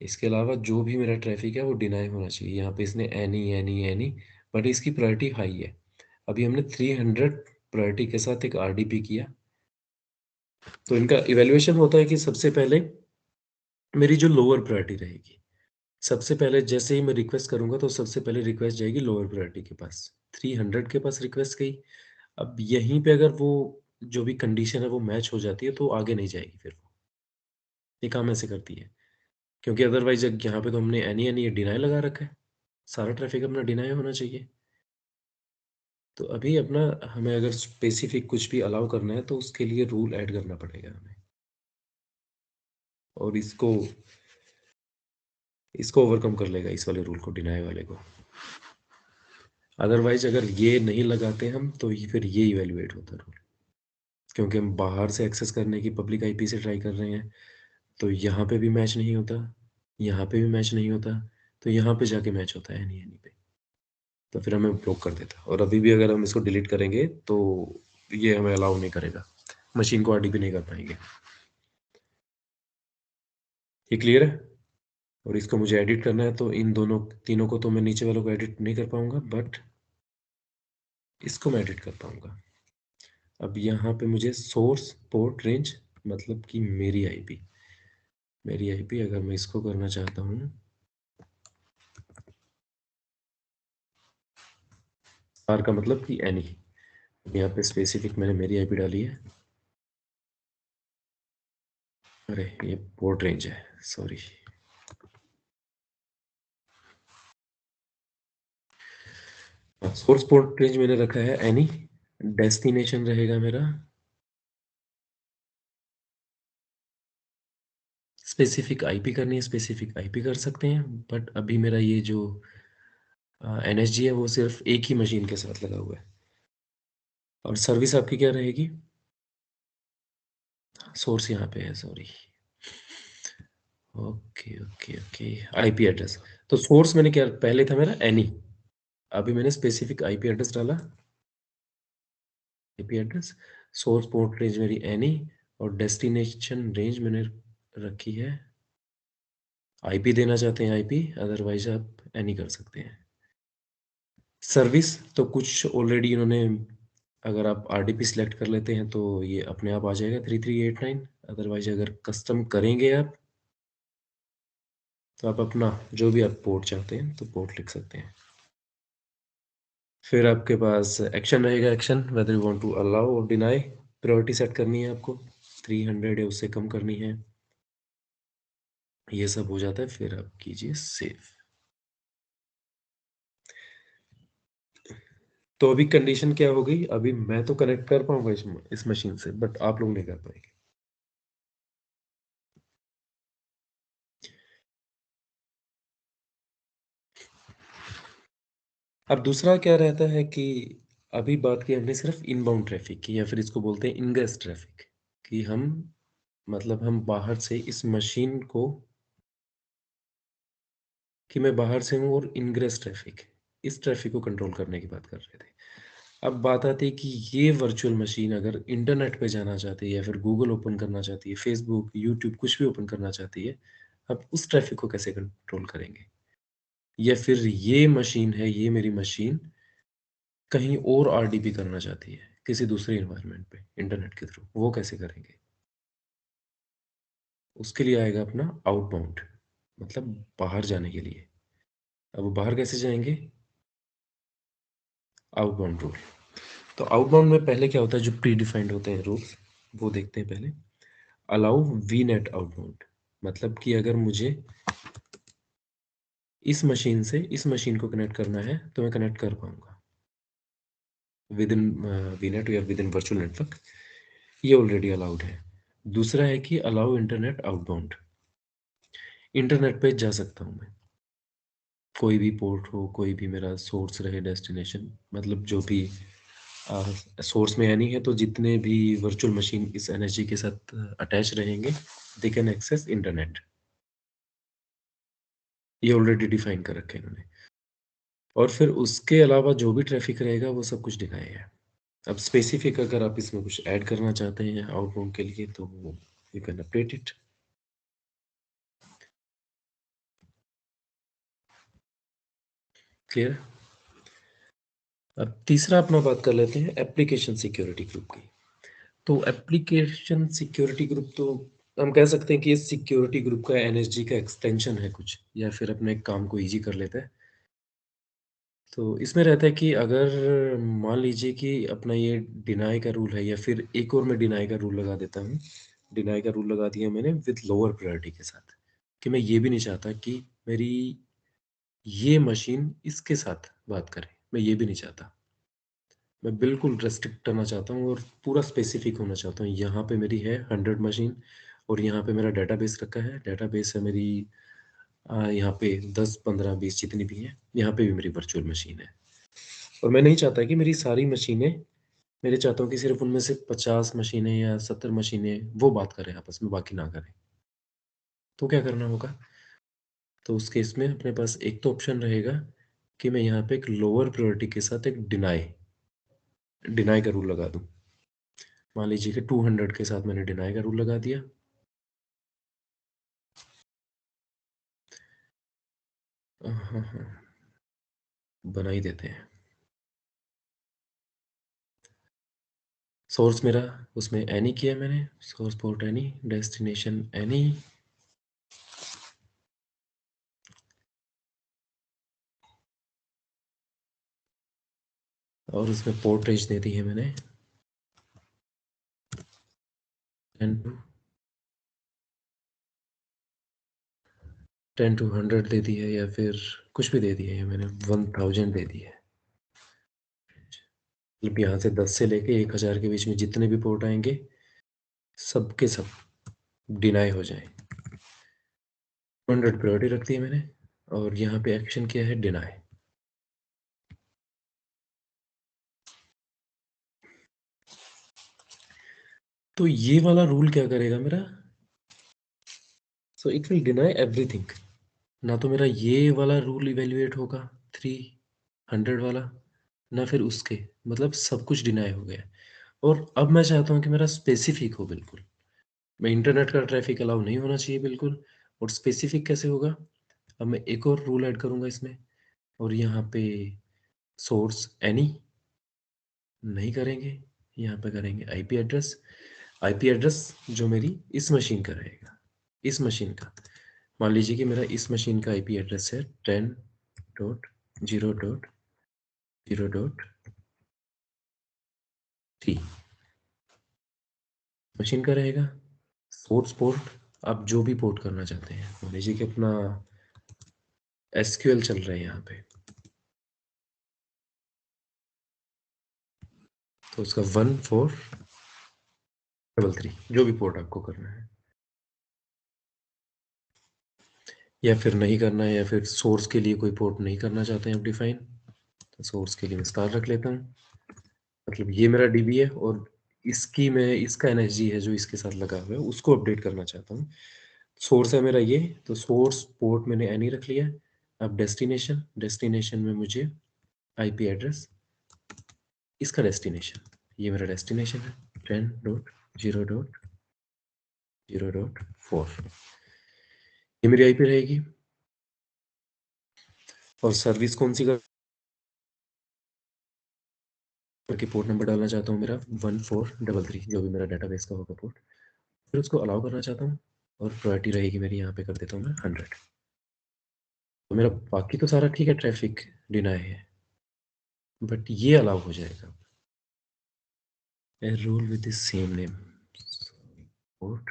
इसके अलावा जो भी मेरा ट्रैफिक है वो डिनाई होना चाहिए। यहाँ पे इसने एनी, बट इसकी प्रायोरिटी हाई है। अभी हमने 300 प्रायोरिटी के साथ एक आरडीपी किया, तो इनका इवैल्यूएशन होता है कि सबसे पहले मेरी जो लोअर प्रायोरिटी रहेगी, सबसे पहले जैसे ही मैं रिक्वेस्ट करूंगा तो सबसे पहले रिक्वेस्ट जाएगी लोअर प्रायोरिटी के पास। 300 के पास रिक्वेस्ट गई। अब यहीं पे अगर वो जो भी कंडीशन है वो मैच हो जाती है तो आगे नहीं जाएगी। फिर वो ये काम ऐसे करती है, क्योंकि अदरवाइज यहाँ पे तो हमने एनी डिनाई लगा रखा है, सारा ट्रैफिक अपना डिनाई होना चाहिए। तो अभी अपना हमें अगर स्पेसिफिक कुछ भी अलाउ करना है तो उसके लिए रूल ऐड करना पड़ेगा हमें, और इसको ओवरकम कर लेगा इस वाले रूल को, डिनाई वाले को। अदरवाइज अगर ये नहीं लगाते हम तो फिर ये इवेल्युएट होता रूल, क्योंकि हम बाहर से एक्सेस करने की पब्लिक आईपी से ट्राई कर रहे हैं, तो यहाँ पे भी मैच नहीं होता, यहाँ पे भी मैच नहीं होता, तो यहाँ पे जाके मैच होता है एनी पे, तो फिर हमें ब्लॉक कर देता। और अभी भी अगर हम इसको डिलीट करेंगे तो ये हमें अलाउ नहीं करेगा, मशीन को आरडीपी नहीं कर पाएंगे। ये क्लियर है? और इसको मुझे एडिट करना है, तो इन दोनों तीनों को तो मैं नीचे वालों को एडिट नहीं कर पाऊंगा, बट इसको मैं एडिट कर पाऊंगा। अब यहाँ पे मुझे सोर्स पोर्ट रेंज, मतलब कि मेरी आईपी अगर मैं इसको करना चाहता हूँ, आर का मतलब कि एनी, यहाँ पे स्पेसिफिक मैंने मेरी आईपी डाली है। अरे ये पोर्ट रेंज है, सॉरी। सोर्स पोर्ट रेंज मैंने रखा है एनी, डेस्टिनेशन रहेगा मेरा स्पेसिफिक आईपी करनी है, स्पेसिफिक आईपी कर सकते हैं, बट अभी मेरा ये जो एनएसजी है वो सिर्फ एक ही मशीन के साथ लगा हुआ है। और सर्विस आपकी क्या रहेगी? सोर्स यहाँ पे है, सॉरी। Okay, IP address. तो सोर्स मैंने क्या पहले था मेरा एनी, अभी मैंने स्पेसिफिक आईपी एड्रेस डाला, IP address. Source port range मेरी एनी, और डेस्टिनेशन रेंज मैंने रखी है, आईपी देना चाहते हैं आईपी, अदरवाइज आप एनी कर सकते हैं। सर्विस तो कुछ ऑलरेडी इन्होंने, अगर आप आरडीपी सिलेक्ट कर लेते हैं तो ये अपने आप आ जाएगा 3389, अदरवाइज अगर कस्टम करेंगे आप तो आप अपना जो भी आप पोर्ट चाहते हैं तो पोर्ट लिख सकते हैं। फिर आपके पास एक्शन रहेगा, action whether you want to allow और डिनाई, प्रायोरिटी सेट करनी है आपको, 300 है उससे कम करनी है, ये सब हो जाता है। फिर आप कीजिए सेव। तो अभी कंडीशन क्या हो गई, अभी मैं तो कनेक्ट कर पाऊंगा इस मशीन से, बट आप लोग नहीं कर पाएंगे। अब दूसरा क्या रहता है कि अभी बात की हमने सिर्फ इनबाउंड ट्रैफिक की, या फिर इसको बोलते हैं इनग्रेस ट्रैफिक, कि हम मतलब हम बाहर से इस मशीन को, कि मैं बाहर से हूँ, और इनग्रेस ट्रैफिक, इस ट्रैफिक को कंट्रोल करने की बात कर रहे थे। अब बात आती है कि ये वर्चुअल मशीन अगर इंटरनेट पे जाना चाहती है, या फिर गूगल ओपन करना चाहती है, फेसबुक, यूट्यूब, कुछ भी ओपन करना चाहती है, अब उस ट्रैफिक को कैसे कंट्रोल करेंगे? या फिर ये मशीन है, ये मेरी मशीन कहीं और आरडीपी करना चाहती है किसी दूसरे इन्वायरमेंट पे इंटरनेट के थ्रू, वो कैसे करेंगे? उसके लिए आएगा अपना आउटबाउंड, मतलब बाहर जाने के लिए। अब बाहर कैसे जाएंगे? Outbound rule. तो आउटबाउंड में पहले क्या होता है, जो प्री डिफाइंड होते हैं रूल्स वो देखते हैं पहले। अलाउ वी नेट आउटबाउंड, मतलब कि अगर मुझे इस मशीन से इस मशीन को कनेक्ट करना है तो मैं कनेक्ट कर पाऊंगा। विद इन वीनेट या विद इन वर्चुअल नेटवर्क, ये ऑलरेडी अलाउड है। दूसरा है कि अलाउ इंटरनेट आउटबाउंड, इंटरनेट पे जा सकता हूँ मैं, कोई भी पोर्ट हो, कोई भी मेरा सोर्स रहे, डेस्टिनेशन, मतलब जो भी सोर्स में यानी है, तो जितने भी वर्चुअल मशीन इस एनर्जी के साथ अटैच रहेंगे, दे कैन एक्सेस इंटरनेट। ये ऑलरेडी डिफाइन कर रखे हैं इन्होंने। और फिर उसके अलावा जो भी ट्रैफिक रहेगा वो सब कुछ दिखाया है। अब स्पेसिफिक अगर आप इसमें कुछ ऐड करना चाहते हैं आउटबाउंड के लिए तो you can update it. Clear? अब तीसरा अपना बात कर लेते हैं एप्लीकेशन सिक्योरिटी ग्रुप की। तो एप्लीकेशन सिक्योरिटी ग्रुप तो हम कह सकते हैं कि ये सिक्योरिटी ग्रुप का एनएसजी का एक्सटेंशन है कुछ, या फिर अपने काम को इजी कर लेता है। तो इसमें रहता है कि अगर मान लीजिए कि अपना ये डिनाई का रूल है, या फिर एक और मैं डिनाई का रूल लगा देता हूँ। डिनाई का रूल लगा दिया मैंने विद लोअर प्रायोरिटी के साथ, कि मैं ये भी नहीं चाहता कि मेरी ये मशीन इसके साथ बात करे, मैं ये भी नहीं चाहता। मैं बिल्कुल रेस्ट्रिक्ट करना चाहता हूँ और पूरा स्पेसिफिक होना चाहता हूँ। यहाँ पे मेरी है 100 मशीन और यहाँ पे मेरा डेटाबेस रखा है, डेटाबेस है मेरी यहाँ पे 10 15 20 जितनी भी हैं, यहाँ पे भी मेरी वर्चुअल मशीन है। और मैं नहीं चाहता कि मेरी सारी मशीनें, मेरे चाहता हूँ कि सिर्फ उनमें से 50 मशीनें या 70 मशीनें वो बात करें आपस में, बाकी ना करें। तो क्या करना होगा? तो उस केस में अपने पास एक तो ऑप्शन रहेगा कि मैं यहाँ पे एक लोअर प्रायोरिटी के साथ एक डिनाई का रूल लगा दूँ। मान लीजिए कि 200 के साथ मैंने डिनाई का रूल लगा दिया। हाँ हाँ, बना ही देते हैं। सोर्स मेरा उसमें एनी किया मैंने, source port any, destination any, और उसमें पोर्ट रेंज दे दी है मैंने 10 to 100 दे दी है, या फिर कुछ भी दे दिया है मैंने, 1000 दे दी है। मतलब यहाँ से 10 से लेके 1000 के बीच में जितने भी पोर्ट आएंगे सब के सब डिनाई हो जाए। 100 प्रायोरिटी रख दी है मैंने, और यहाँ पे एक्शन किया है डिनाई। तो ये वाला रूल क्या करेगा मेरा? So it will deny everything. ना तो मेरा ये वाला रूल इवेल्युएट होगा 300 वाला, ना फिर उसके, मतलब सब कुछ डिनाई हो गया। और अब मैं चाहता हूँ कि मेरा स्पेसिफिक हो बिल्कुल। मैं इंटरनेट का ट्रैफिक अलाउ नहीं होना चाहिए बिल्कुल। और स्पेसिफिक कैसे होगा? अब मैं एक और रूल ऐड करूँगा इसमें, और यहाँ पे सोर्स एनी नहीं करेंगे, यहाँ पे करेंगे आईपी एड्रेस। आईपी एड्रेस जो मेरी इस मशीन का रहेगा, इस मशीन का। मान लीजिए कि मेरा इस मशीन का आईपी एड्रेस है 10.0.0.3 मशीन का रहेगा। सोर्स पोर्ट आप जो भी पोर्ट करना चाहते हैं, मान लीजिए कि अपना एसक्यूएल चल रहा है यहाँ पे, तो उसका 1433 जो भी पोर्ट आपको करना है, या फिर नहीं करना है, या फिर सोर्स के लिए कोई पोर्ट नहीं करना चाहते हैं आप डिफाइन, तो सोर्स के लिए मैं स्टार रख लेता हूँ। मतलब ये मेरा डीबी है और इसकी मैं, इसका एनएसजी है जो इसके साथ लगा हुआ है, उसको अपडेट करना चाहता हूँ। सोर्स है मेरा ये, तो सोर्स पोर्ट मैंने एनी रख लिया। अब डेस्टिनेशन, डेस्टिनेशन में मुझे आईपी एड्रेस, इसका डेस्टिनेशन, ये मेरा डेस्टिनेशन है 10.0.0.4, ये मेरी आईपी रहेगी। और सर्विस कौन सी करके पोर्ट नंबर डालना चाहता हूँ मेरा 1433, जो भी मेरा डेटाबेस का होगा पोर्ट, फिर उसको अलाउ करना चाहता हूँ। और प्रायोरिटी रहेगी मेरी, यहाँ पे कर देता हूँ मैं 100। तो मेरा बाकी तो सारा ठीक है, ट्रैफिक डिनाई है, बट ये अलाउ हो जाएगा। A rule with the same name, port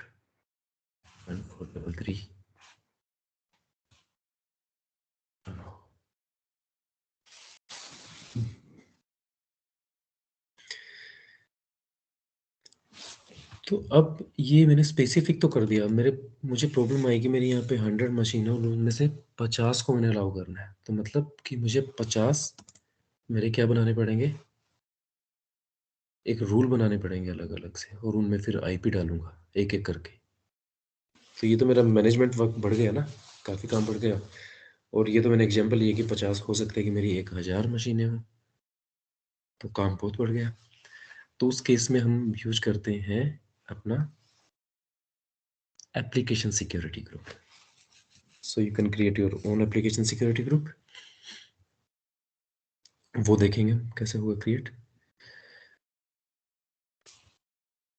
1433, तो अब ये मैंने स्पेसिफिक तो कर दिया, मुझे प्रॉब्लम आएगी, मेरी यहाँ पे 100 मशीन है और उनमें से 50 को मैंने अलाउ करना है, तो मतलब कि मुझे 50 मेरे क्या बनाने पड़ेंगे, एक रूल बनाने पड़ेंगे अलग अलग से, और उनमें फिर आईपी डालूंगा एक एक करके। तो ये तो मेरा मैनेजमेंट वर्क बढ़ गया ना, काफ़ी काम बढ़ गया। और ये तो मैंने एग्जांपल लिए कि 50 हो सकता है कि मेरी 1000 मशीनें हों, तो काम बहुत बढ़ गया। तो उस केस में हम यूज करते हैं अपना application security group. So you can create your own application security group. वो देखेंगे कैसे हुआ क्रिएट।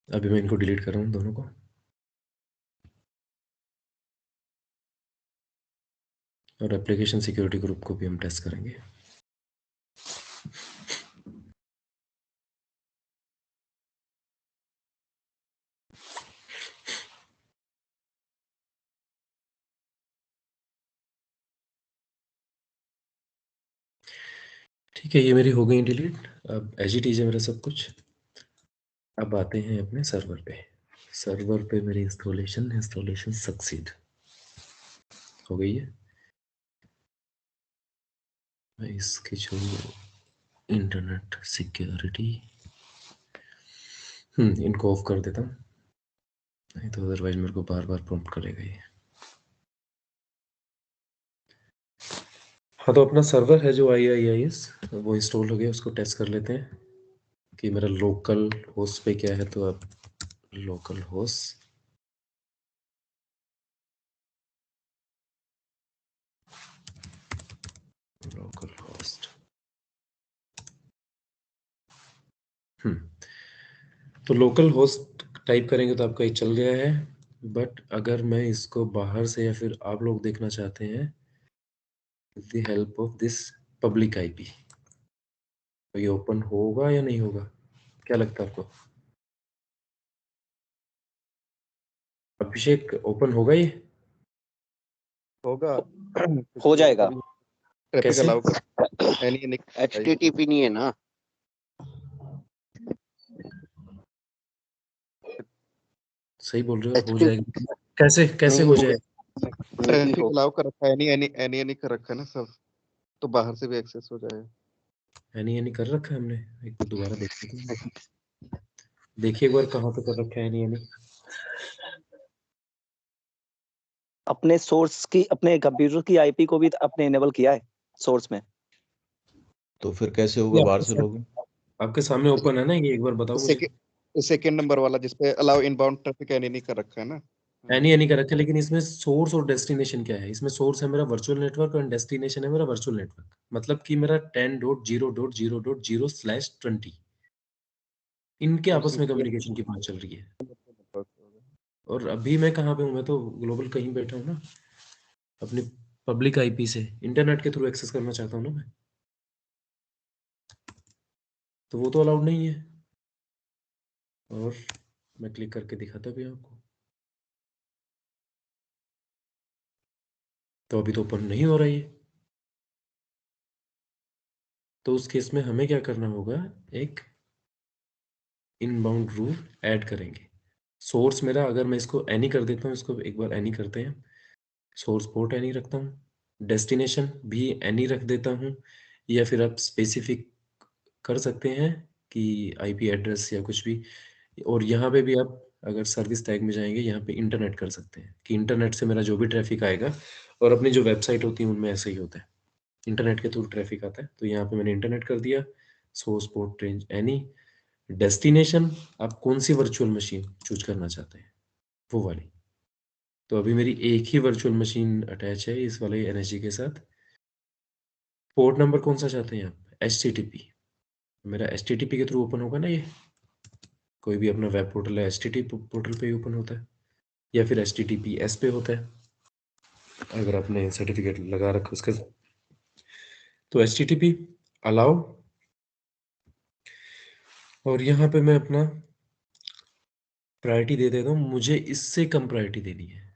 अभी मैं इनको डिलीट कर रहा हूँ दोनों को। और एप्लीकेशन सिक्योरिटी ग्रुप को भी हम टेस्ट करेंगे। ठीक है, ये मेरी हो गई डिलीट। अब एज इट इज है मेरा सब कुछ। अब आते हैं अपने सर्वर पे। सर्वर पे मेरी इंस्टॉलेशन सक्सीड हो गई है। मैं इसकी जो इंटरनेट सिक्योरिटी इनको ऑफ कर देता हूँ, नहीं तो अदरवाइज मेरे को बार बार प्रॉम्प्ट करेगा ये। हाँ, तो अपना सर्वर है जो IIIS वो इंस्टॉल हो गया, उसको टेस्ट कर लेते हैं कि मेरा लोकल होस्ट पे क्या है। तो अब लोकल होस्ट तो लोकल होस्ट टाइप करेंगे तो आपका ये चल गया है। बट अगर मैं इसको बाहर से या फिर आप लोग देखना चाहते हैं with the help of this public IP, तो ये ओपन होगा या नहीं होगा, क्या लगता है आपको? अभिषेक, ओपन होगा ये? होगा। हो जाएगा। ट्रैफिक कैसे? अलाउ कर एनी HTTP नहीं है ना? सही बोल रहे हो, हो HTTP जाएगा। कैसे कैसे नहीं हो होगा, जाएगा? नहीं ट्रैफिक होगा। अलाउ कर रखा है एनी कर रखा है ना सब, तो बाहर से भी एक्सेस हो जाएगा। एनी कर रखा है हमने, एक बार दोबारा देख लेते हैं। देखिए एक बार कहाँ पे कर रखा है एनी। अपने सोर्स की, अपने कंप्यूटर की आईपी को भी अपने इनेबल किया है सोर्स में। तो फिर कैसे होगा बाहर से लोग? आपके सामने ओपन है ना ये, एक बार बताओ मुझे। सेकंड नंबर वाला जिसपे अलाउ इनबाउंड ट्रैफिक एनी कर रखा है ना। एनी कर रखा है, लेकिन इसमें सोर्स और डेस्टिनेशन क्या है? इसमें सोर्स है मेरा वर्चुअल नेटवर्क और डेस्टिनेशन है मेरा वर्चुअल नेटवर्क। मतलब कि मेरा 10.0.0.0/20 इनके तो आपस उसमें में कम्युनिकेशन की बात चल रही है। और अभी मैं कहाँ पे हूँ? मैं तो ग्लोबल कहीं बैठा हूँ ना, अपनी पब्लिक आईपी से इंटरनेट के थ्रू एक्सेस करना चाहता हूँ ना मैं, तो वो तो अलाउड नहीं है। और मैं क्लिक करके दिखाता भी हूँ आपको, तो अभी तो ओपन नहीं हो रहा है। तो उस केस में हमें क्या करना होगा, एक इनबाउंड रूल ऐड करेंगे। सोर्स मेरा, अगर मैं इसको एनी कर देता हूँ, इसको एक बार एनी करते हैं, सोर्स पोर्ट एनी रखता हूँ, डेस्टिनेशन भी एनी रख देता हूँ, या फिर आप स्पेसिफिक कर सकते हैं कि आईपी एड्रेस या कुछ भी। और यहाँ पे भी आप अगर सर्विस टैग में जाएंगे, यहाँ पे इंटरनेट कर सकते हैं कि इंटरनेट से मेरा जो भी ट्रैफिक आएगा, और अपनी जो वेबसाइट होती है उनमें ऐसा ही होता है, इंटरनेट के थ्रू ट्रैफिक आता है। तो यहाँ पे मैंने इंटरनेट कर दिया, source port range any, destination आप कौन सी वर्चुअल मशीन चूज करना चाहते हैं वो वाली। तो अभी मेरी एक ही वर्चुअल मशीन अटैच है इस वाले एनएसजी के साथ। पोर्ट नंबर कौन सा चाहते हैं आप? HTTP, मेरा HTTP के थ्रू ओपन होगा ना ये, कोई भी अपना वेब पोर्टल है HTTP पोर्टल पे ही ओपन होता है, या फिर HTTPS पे होता है अगर आपने सर्टिफिकेट लगा रखा उसके साथ। तो HTTP अलाउ, और यहाँ पे मैं अपना प्रायोरिटी दे देता हूँ, मुझे इससे कम प्रायोरिटी देनी है,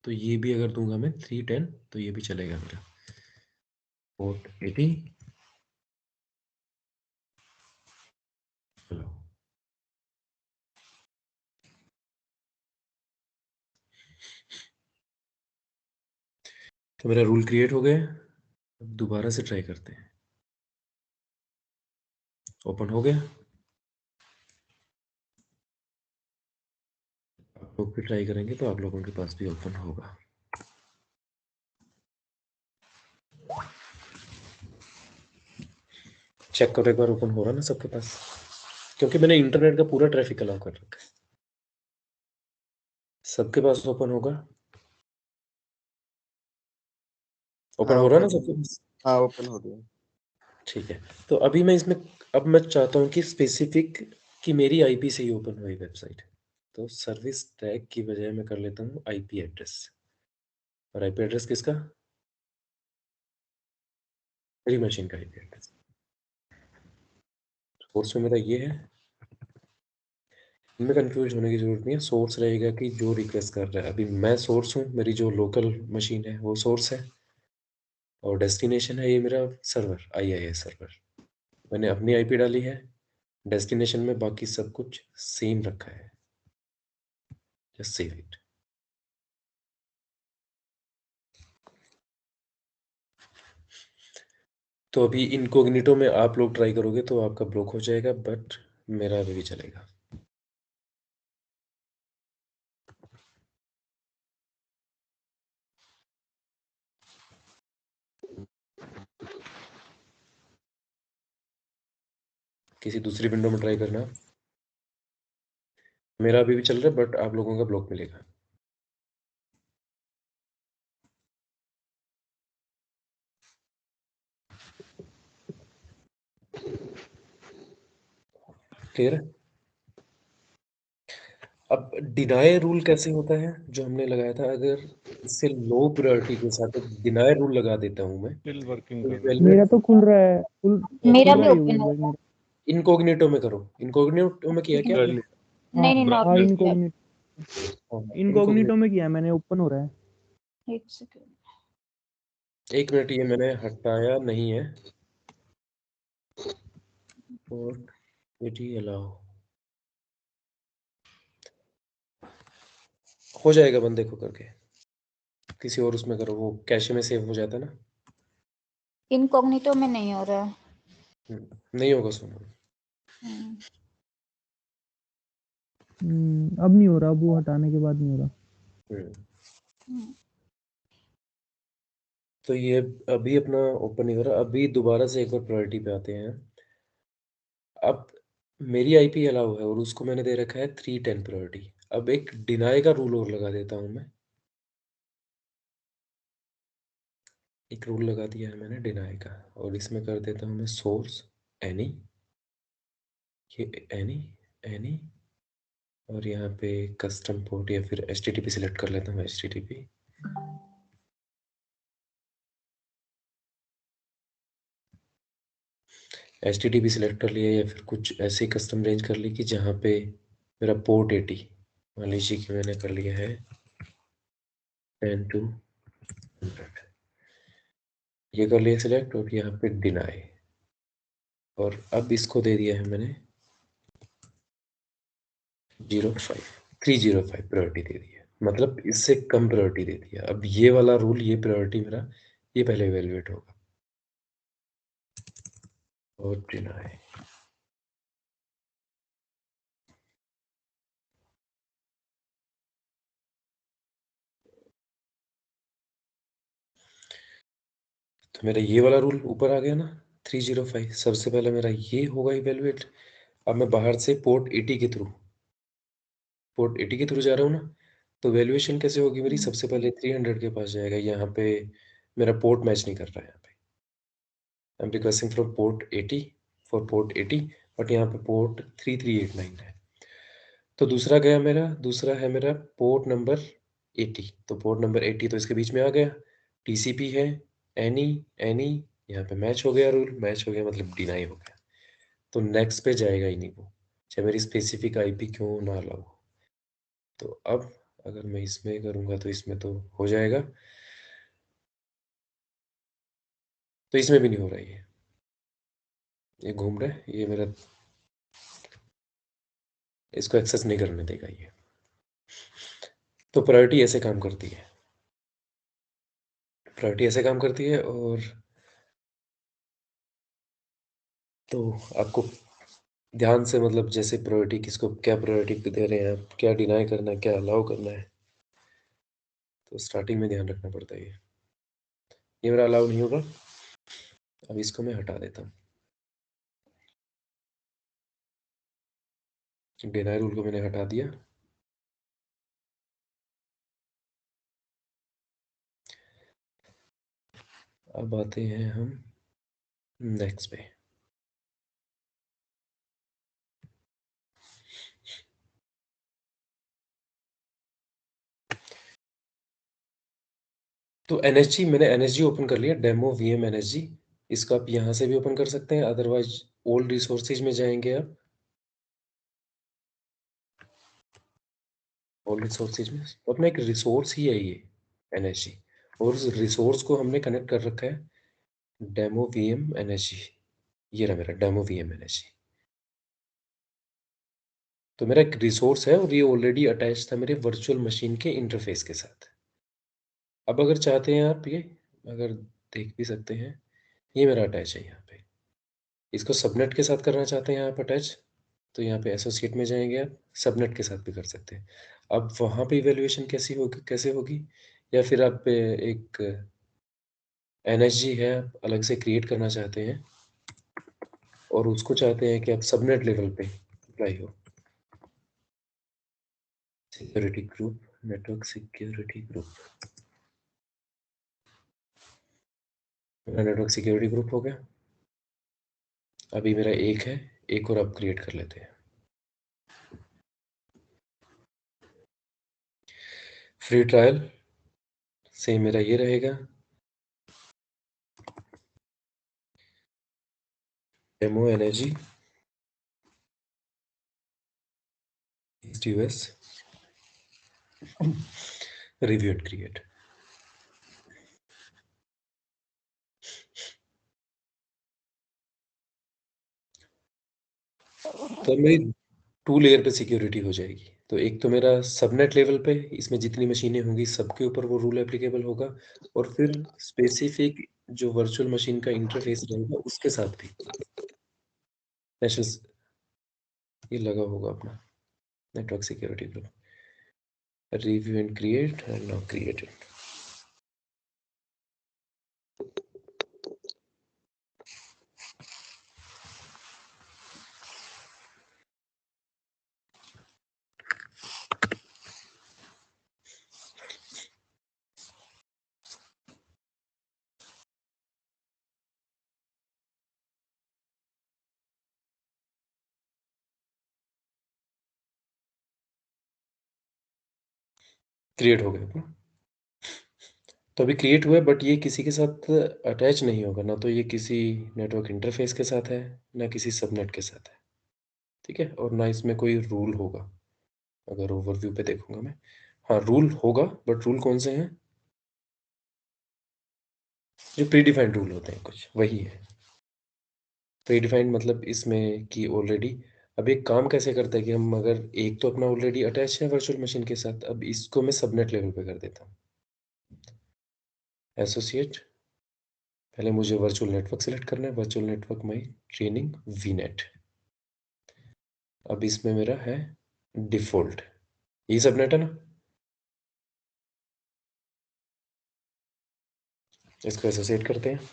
तो ये भी अगर दूंगा मैं 310 तो ये भी चलेगा मेरा। पोर्ट 80 हेलो, तो मेरा रूल क्रिएट हो गया। अब दोबारा से ट्राई करते हैं। ओपन हो गया। आप लोग भी ट्राई करेंगे तो आप लोगों के पास भी ओपन होगा। चेक करो एक बार ओपन हो रहा ना सबके पास, क्योंकि मैंने इंटरनेट का पूरा ट्रैफिक अलाउ कर रखा है। सबके पास ओपन होगा। ओपन हाँ हो रहा ना ओपन हो सबके गया। पास? हाँ ओपन हो गया। ठीक है। तो अभी मैं इसमें अब मैं चाहता हूँ कि स्पेसिफिक कि मेरी आईपी से ही ओपन हुई वेबसाइट। तो सर्विस टैग की बजाय मैं कर लेता हूँ आईपी एड्रेस। और आईपी एड्रेस किसका? मेरी मशीन का आईपी एड्रेस। सोर्स में मेरा ये है। इनमें कंफ्यूज होने की जरूरत नहीं है। सोर्स रहेगा कि जो रिक्वेस्ट कर रहा है। अभी मैं सोर्स हूँ, मेरी जो लोकल मशीन है वो सोर्स है, और डेस्टिनेशन है ये मेरा सर्वर IIS सर्वर। मैंने अपनी आईपी डाली है। डेस्टिनेशन में बाकी सब कुछ सेम रखा है। Just save it. तो अभी इनकोग्निटो में आप लोग ट्राई करोगे तो आपका ब्लॉक हो जाएगा, बट मेरा अभी भी चलेगा। किसी दूसरी विंडो में ट्राई करना। मेरा अभी भी चल रहा है, बट आप लोगों का ब्लॉक मिलेगा। क्लियर है? अब डिनाई रूल कैसे होता है जो हमने लगाया था? अगर इससे लो प्रायोरिटी के साथ डिनाई रूल लगा देता हूं मैं, स्टिल वर्किंग तो कर ये रहा है। वैल्यू मेरा तो खुल रहा है, खुल मेरा खुल भी रहा है ओपन योगेश हो भाई रहा मेरा। इनकोग्निटो में करो। इनकोग्निटो में किया क्या है। आपने? चलिए हाँ नहीं नॉट हाँ, येट। इनकोग्निटो हाँ, इनकोग्निटो में किया मैंने, ओपन हो रहा है। एक सेकंड। एक मिनट, ये मैंने हटाया नहीं है। और ये अलाउ हो जाएगा बंदे को करके। किसी और उसमें करो, वो कैशे में सेव हो जाता है ना। इनकॉग्निटो में नहीं हो रहा है। नहीं होगा सुनो। हम्म, अब नहीं हो रहा, अब वो हटाने के बाद नहीं हो रहा। हम्म, हम्म, तो ये अभी अपना ओपन नहीं हो रहा। अभी दोबारा से एक बार प्रायोरिटी पे आते हैं। अब मेरी आईपी अलाउ है और उसको मैंने दे रखा है 310 प्रायोरिटी। अब एक डिनाई का रूल और लगा देता हूं मैं। एक रूल लगा दिया है मैंने डिनाई का, और इसमें कर देता हूं मैं सोर्स एनी, ये एनी, और यहाँ पे कस्टम पोर्ट या फिर HTTP सिलेक्ट कर लेता हूँ। HTTP सिलेक्ट कर लिया, या फिर कुछ ऐसी कस्टम रेंज कर ली कि जहाँ पे मेरा पोर्ट 80, मान लीजिए कि मैंने कर लिया है 10 to 100, ये कर लिया सिलेक्ट, और यहाँ पे डिनाई। और अब इसको दे दिया है मैंने 305 प्रायोरिटी दे दी है, मतलब इससे कम प्रायोरिटी दे दिया। अब ये वाला रूल, ये प्रायोरिटी मेरा ये पहले इवेलुएट होगा। और डिनाई तो मेरा ये वाला रूल ऊपर आ गया ना, 305। सबसे पहले मेरा ये होगा इवेलुएट। अब मैं बाहर से पोर्ट 80 के थ्रू जा रहा हूँ ना, तो वैल्यूएशन कैसे होगी मेरी? सबसे पहले 300 के पास जाएगा। यहाँ पे मेरा पोर्ट मैच नहीं कर रहा है। यहाँ पे I am requesting from port 80 for port 80, but यहाँ पे पोर्ट 3389 है। तो दूसरा गया मेरा, दूसरा है मेरा पोर्ट नंबर 80। तो पोर्ट नंबर 80 तो इसके बीच में आ गया। TCP है एनी, यहाँ पे मैच हो गया, रूल मैच हो गया, मतलब डिनाई हो गया। तो नेक्स्ट पे जाएगा ही नहीं वो, चाहे मेरी स्पेसिफिक आईपी क्यों ना अलाउ हो। तो अब अगर मैं इसमें करूँगा तो इसमें तो हो जाएगा, तो इसमें भी नहीं हो रहा है। ये घूम रहा है, ये मेरा इसको एक्सेस नहीं करने देगा ये। तो प्रायोरिटी ऐसे काम करती है। प्रायोरिटी ऐसे काम करती है। और तो आपको ध्यान से मतलब जैसे प्रायोरिटी किसको क्या प्रायोरिटी दे रहे हैं आप, क्या डिनाई करना है, क्या अलाउ करना है, तो स्टार्टिंग में ध्यान रखना पड़ता है। ये मेरा अलाउ नहीं होगा, अब इसको मैं हटा देता हूँ। डिनाई रूल को मैंने हटा दिया। अब आते हैं हम नेक्स्ट पे। तो एनएसजी, मैंने एनएसजी ओपन कर लिया, डेमो वीएम एनएसजी। इसको आप यहाँ से भी ओपन कर सकते हैं, अदरवाइज ओल्ड रिसोर्सेज में जाएंगे आप। ओल्ड रिसोर्सेज में अपना एक रिसोर्स ही है ये एनएसजी, और उस रिसोर्स को हमने कनेक्ट कर रखा है डेमो वीएम एनएसजी। ये रहा मेरा डेमो वीएम एनएसजी। तो मेरा एक रिसोर्स है और ये ऑलरेडी अटैच था मेरे वर्चुअल मशीन के इंटरफेस के साथ। अब अगर चाहते हैं आप, ये अगर देख भी सकते हैं, ये मेरा अटैच है यहाँ पे। इसको सबनेट के साथ करना चाहते हैं आप अटैच, तो यहाँ पे एसोसिएट में जाएंगे आप, सबनेट के साथ भी कर सकते हैं। अब वहाँ पे इवेल्युएशन कैसी होगी, कैसे होगी, या फिर आप एक एनएसजी है आप अलग से क्रिएट करना चाहते हैं और उसको चाहते हैं कि आप सबनेट लेवल पे अप्लाई हो। Security group, network security group, मेरा नेटवर्क सिक्योरिटी ग्रुप हो गया। अभी मेरा एक है, एक और आप क्रिएट कर लेते हैं। फ्री ट्रायल से मेरा ये रहेगा, demo energy US review and create. तो मेरी 2 लेयर पे सिक्योरिटी हो जाएगी। तो एक तो मेरा सबनेट लेवल पे, इसमें जितनी मशीनें होंगी सबके ऊपर वो रूल एप्लीकेबल होगा, और फिर स्पेसिफिक जो वर्चुअल मशीन का इंटरफेस रहेगा उसके साथ भी नेशनल ये लगा होगा अपना network security group. Review and create and now created. Create हो गया अपना। तो अभी क्रिएट हुआ है, बट ये किसी के साथ अटैच नहीं होगा, ना तो ये किसी नेटवर्क इंटरफेस के साथ है, ना किसी सबनेट के साथ है, ठीक है, और ना इसमें कोई रूल होगा। अगर ओवरव्यू पे देखूंगा मैं, हाँ रूल होगा, बट रूल कौन से हैं, जो प्री डिफाइंड रूल होते हैं कुछ, वही है प्री डिफाइंड। मतलब इसमें कि ऑलरेडी अब एक काम कैसे करता है कि हम अगर एक तो अपना ऑलरेडी अटैच है वर्चुअल मशीन के साथ, अब इसको मैं सबनेट लेवल पे कर देता हूँ। एसोसिएट, पहले मुझे वर्चुअल नेटवर्क सेलेक्ट करना है, वर्चुअल नेटवर्क माई ट्रेनिंग वीनेट। अब इसमें मेरा है डिफॉल्ट, ये सबनेट है ना, इसको एसोसिएट करते हैं।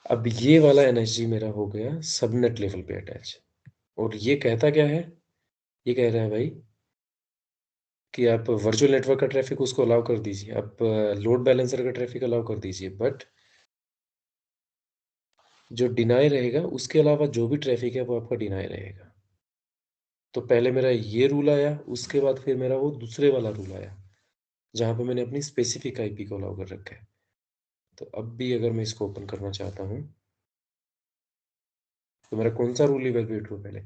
अब ये वाला एनएसजी मेरा हो गया सबनेट लेवल पे अटैच, और ये कहता क्या है, ये कह रहा है भाई कि आप वर्चुअल नेटवर्क का ट्रैफिक उसको अलाउ कर दीजिए, आप लोड बैलेंसर का ट्रैफिक अलाउ कर दीजिए, बट जो डिनाई रहेगा उसके अलावा जो भी ट्रैफिक है वो आपका डिनाई रहेगा। तो पहले मेरा ये रूल आया, उसके बाद फिर मेरा वो दूसरे वाला रूल आया जहाँ पे मैंने अपनी स्पेसिफिक आईपी को अलाउ कर रखा है। तो अब भी अगर मैं इसको ओपन करना चाहता हूँ तो मेरा कौन सा रूल इवैल्यूएट हुआ पहले,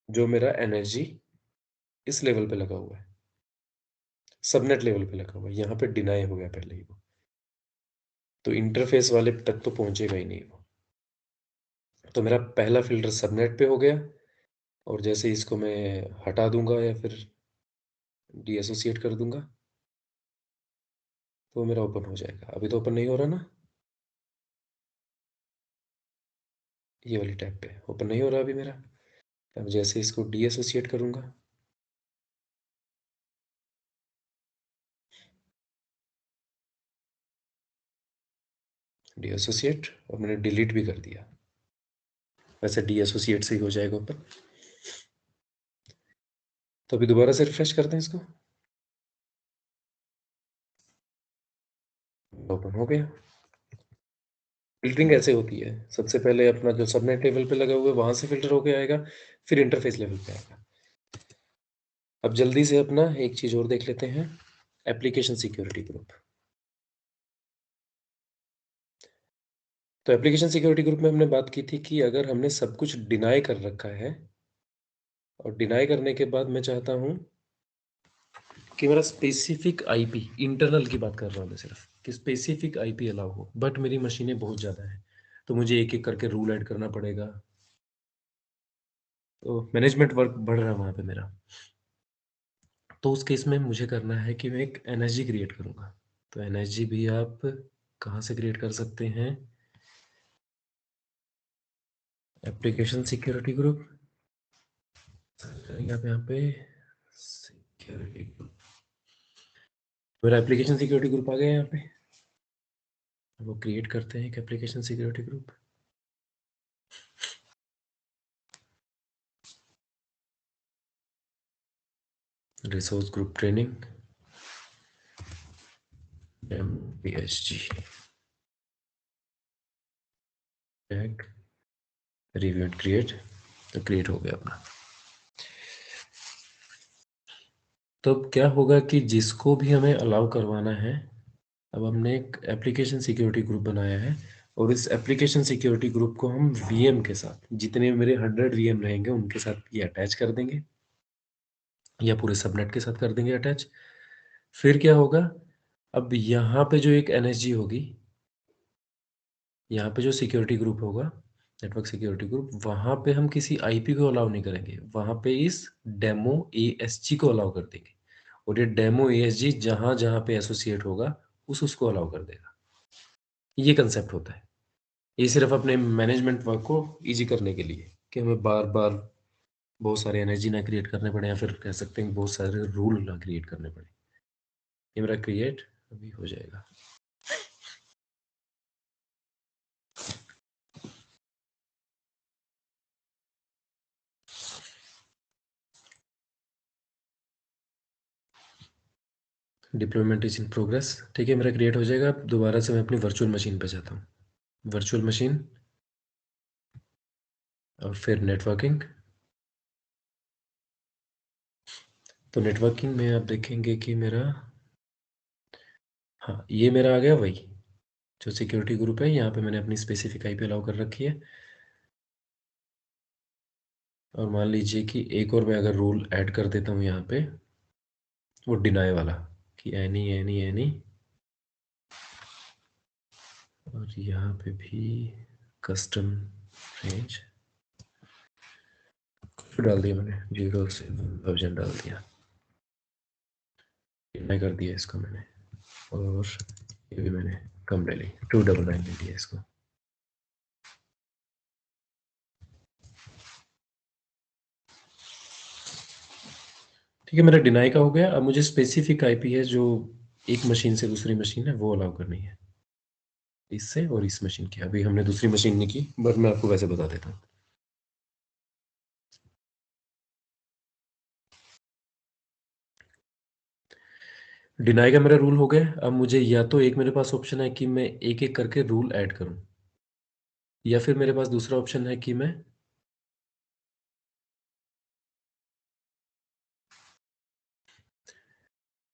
जो मेरा एनर्जी इस लेवल पे लगा हुआ है, सबनेट लेवल पे लगा हुआ है, यहाँ पे डिनाई हो गया पहले ही वो, तो इंटरफेस वाले तक तो पहुंचेगा ही नहीं वो। तो मेरा पहला फिल्टर सबनेट पे हो गया, और जैसे इसको मैं हटा दूंगा या फिर डीएसोसिएट कर दूंगा, तो वो मेरा ओपन हो जाएगा। अभी तो ओपन नहीं हो रहा ना, ये वाली टैब पे ओपन नहीं हो रहा अभी मेरा। अब जैसे इसको डीएसोसिएट करूंगा, डीएसोसिएट, और मैंने डिलीट भी कर दिया, वैसे डीएसोसिएट से ही हो जाएगा ओपन। तो अभी दोबारा से रिफ्रेश करते हैं इसको, ओपन हो गया। फिल्टरिंग ऐसे होती है, सबसे पहले अपना जो सबनेट लेवल पे लगा हुआ है वहां से फिल्टर होके आएगा, फिर इंटरफेस लेवल पे आएगा। अब जल्दी से अपना एक चीज और देख लेते हैं, एप्लीकेशन सिक्योरिटी ग्रुप। तो एप्लीकेशन सिक्योरिटी ग्रुप में हमने बात की थी कि अगर हमने सब कुछ डिनाई कर रखा है, और डिनाई करने के बाद मैं चाहता हूं कि मेरा स्पेसिफिक आईपी, इंटरनल की बात कर रहा हूं मैं सिर्फ, कि स्पेसिफिक आईपी अलाउ हो, बट मेरी मशीनें बहुत ज़्यादा है, तो मुझे एक एक करके रूल ऐड करना पड़ेगा। तो मैनेजमेंट वर्क बढ़ रहा है वहाँ पे मेरा। तो उस केस में मुझे करना है कि मैं एक एनएसजी क्रिएट करूँगा। तो एनएसजी भी आप कहाँ से क्रिएट कर सकते हैं, एप्लीकेशन सिक्योरिटी ग्रुप, यहाँ पे सिक्योरिटी ग्रुप, मेरा एप्लीकेशन सिक्योरिटी ग्रुप आ गया यहाँ पे। वो क्रिएट करते हैं एक application security group. Resource group training, MPSG, tag, review and create. तो क्रिएट हो गया अपना। तो अब क्या होगा कि जिसको भी हमें अलाउ करवाना है, अब हमने एक एप्लीकेशन सिक्योरिटी ग्रुप बनाया है, और इस एप्लीकेशन सिक्योरिटी ग्रुप को हम वीएम के साथ, जितने मेरे 100 वीएम रहेंगे उनके साथ ये अटैच कर देंगे, या पूरे सबनेट के साथ कर देंगे अटैच। फिर क्या होगा, अब यहाँ पे जो एक एनएसजी होगी, यहाँ पे जो सिक्योरिटी ग्रुप होगा, नेटवर्क सिक्योरिटी ग्रुप, वहाँ पे हम किसी आईपी को अलाउ नहीं करेंगे, वहाँ पे इस डेमो एएसजी को अलाउ कर देंगे, और ये डेमो एएसजी जहाँ जहाँ पे एसोसिएट होगा उसको अलाउ कर देगा। ये कंसेप्ट होता है। ये सिर्फ अपने मैनेजमेंट वर्क को इजी करने के लिए, कि हमें बार बार बहुत सारे एनर्जी ना क्रिएट करने पड़े, या फिर कह सकते हैं बहुत सारे रूल ना क्रिएट करने पड़े। ये मेरा क्रिएट अभी हो जाएगा। Deployment is in progress. ठीक है, मेरा क्रिएट हो जाएगा। अब दोबारा से मैं अपनी वर्चुअल मशीन पे जाता हूँ, वर्चुअल मशीन, और फिर नेटवर्किंग। तो नेटवर्किंग में आप देखेंगे कि मेरा, हाँ ये मेरा आ गया वही जो सिक्योरिटी ग्रुप है। यहाँ पे मैंने अपनी स्पेसिफिक आईपी अलाउ कर रखी है, और मान लीजिए कि एक और मैं अगर रूल ऐड कर देता हूँ यहाँ पे, वो डिनाई वाला, कि एनी एनी एनी, और यहाँ पे भी कस्टम रेंज डाल दिया मैंने, 0 से 1000 डाल दिया, डिनाई कर दिया इसको मैंने, और ये भी मैंने कम ले ली, 299 ले लिया इसको। ठीक है, मेरा डिनाई का हो गया। अब मुझे स्पेसिफिक आईपी है जो एक मशीन से दूसरी मशीन है वो अलाउ करनी है, इससे और इस मशीन की। अभी हमने दूसरी मशीन नहीं की, बट मैं आपको वैसे बता देता हूँ। डिनाई का मेरा रूल हो गया। अब मुझे या तो एक, मेरे पास ऑप्शन है कि मैं एक एक करके रूल ऐड करूं, या फिर मेरे पास दूसरा ऑप्शन है कि मैं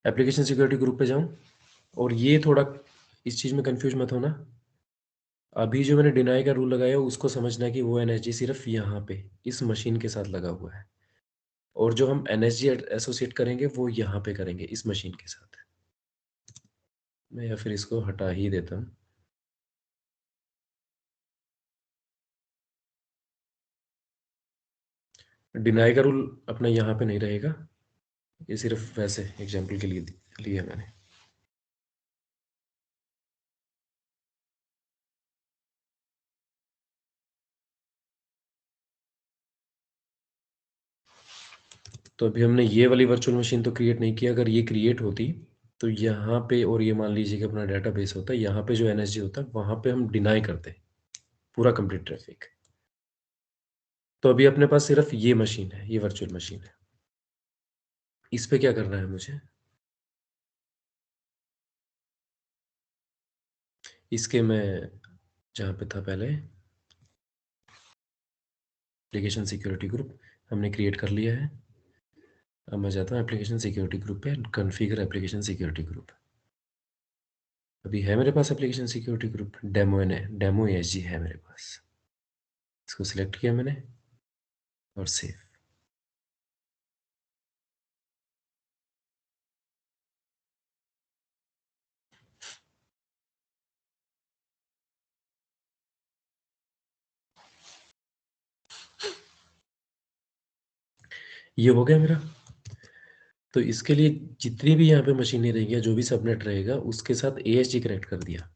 एप्लीकेशन सिक्योरिटी ग्रुप पे जाऊं। और ये थोड़ा इस चीज़ में कंफ्यूज मत होना, अभी जो मैंने डिनाई का रूल लगाया उसको समझना है कि वो एनएसजी सिर्फ यहाँ पे इस मशीन के साथ लगा हुआ है, और जो हम एनएसजी एसोसिएट करेंगे वो यहाँ पे करेंगे इस मशीन के साथ। मैं या फिर इसको हटा ही देता हूँ। डिनाई का रूल अपना यहाँ पे नहीं रहेगा, ये सिर्फ वैसे एग्जाम्पल के लिए लिया मैंने। तो अभी हमने ये वाली वर्चुअल मशीन तो क्रिएट नहीं किया। अगर ये क्रिएट होती तो यहाँ पे, और ये मान लीजिए कि अपना डेटाबेस होता है, यहाँ पे जो एनएसजी होता है वहाँ पे हम डिनाई करते पूरा कंप्लीट ट्रैफिक। तो अभी अपने पास सिर्फ ये मशीन है, ये वर्चुअल मशीन है। इस पे क्या करना है मुझे? इसके मैं जहाँ पे था पहले, एप्लीकेशन सिक्योरिटी ग्रुप हमने क्रिएट कर लिया है। अब मैं जाता हूँ एप्लीकेशन सिक्योरिटी ग्रुप पे, कॉन्फ़िगर एप्लीकेशन सिक्योरिटी ग्रुप। अभी है मेरे पास application security group, demo SG है मेरे पास। इसको सिलेक्ट किया मैंने और सेव। ये हो गया मेरा। तो इसके लिए जितनी भी यहाँ पे मशीनें रहेंगी या जो भी सबनेट रहेगा उसके साथ एएसजी कनेक्ट कर दिया।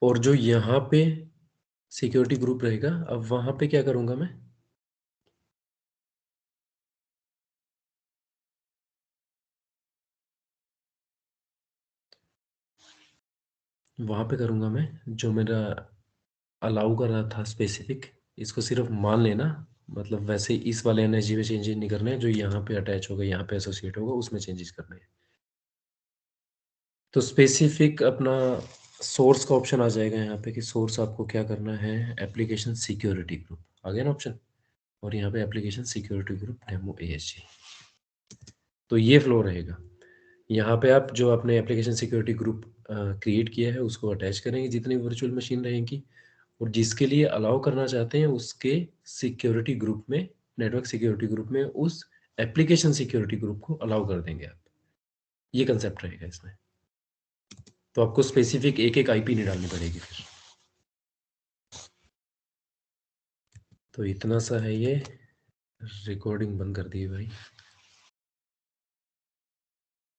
और जो यहाँ पे सिक्योरिटी ग्रुप रहेगा, अब वहाँ पे क्या करूँगा मैं? वहाँ पे करूँगा मैं जो मेरा अलाउ कर रहा था स्पेसिफिक, इसको सिर्फ मान लेना। मतलब वैसे इस वाले एनएसजी में चेंजेस नहीं करने हैं, जो यहाँ पे अटैच होगा, यहाँ पे एसोसिएट होगा, उसमें चेंजेस करने हैं। तो स्पेसिफिक अपना सोर्स का ऑप्शन आ जाएगा यहाँ पे कि सोर्स आपको क्या करना है, एप्लीकेशन सिक्योरिटी ग्रुप आ गया ना ऑप्शन, और यहाँ पे application security group demo ASG. तो ये फ्लो रहेगा। यहाँ पे आप जो अपने एप्लीकेशन सिक्योरिटी ग्रुप क्रिएट किया है उसको अटैच करेंगे जितनी वर्चुअल मशीन रहेंगी, और जिसके लिए अलाउ करना चाहते हैं उसके सिक्योरिटी ग्रुप में, नेटवर्क सिक्योरिटी ग्रुप में उस एप्लीकेशन सिक्योरिटी ग्रुप को अलाउ कर देंगे आप। ये कंसेप्ट रहेगा इसमें। तो आपको स्पेसिफिक एक एक आईपी नहीं डालनी पड़ेगी फिर। तो इतना सा है ये। रिकॉर्डिंग बंद कर दी भाई।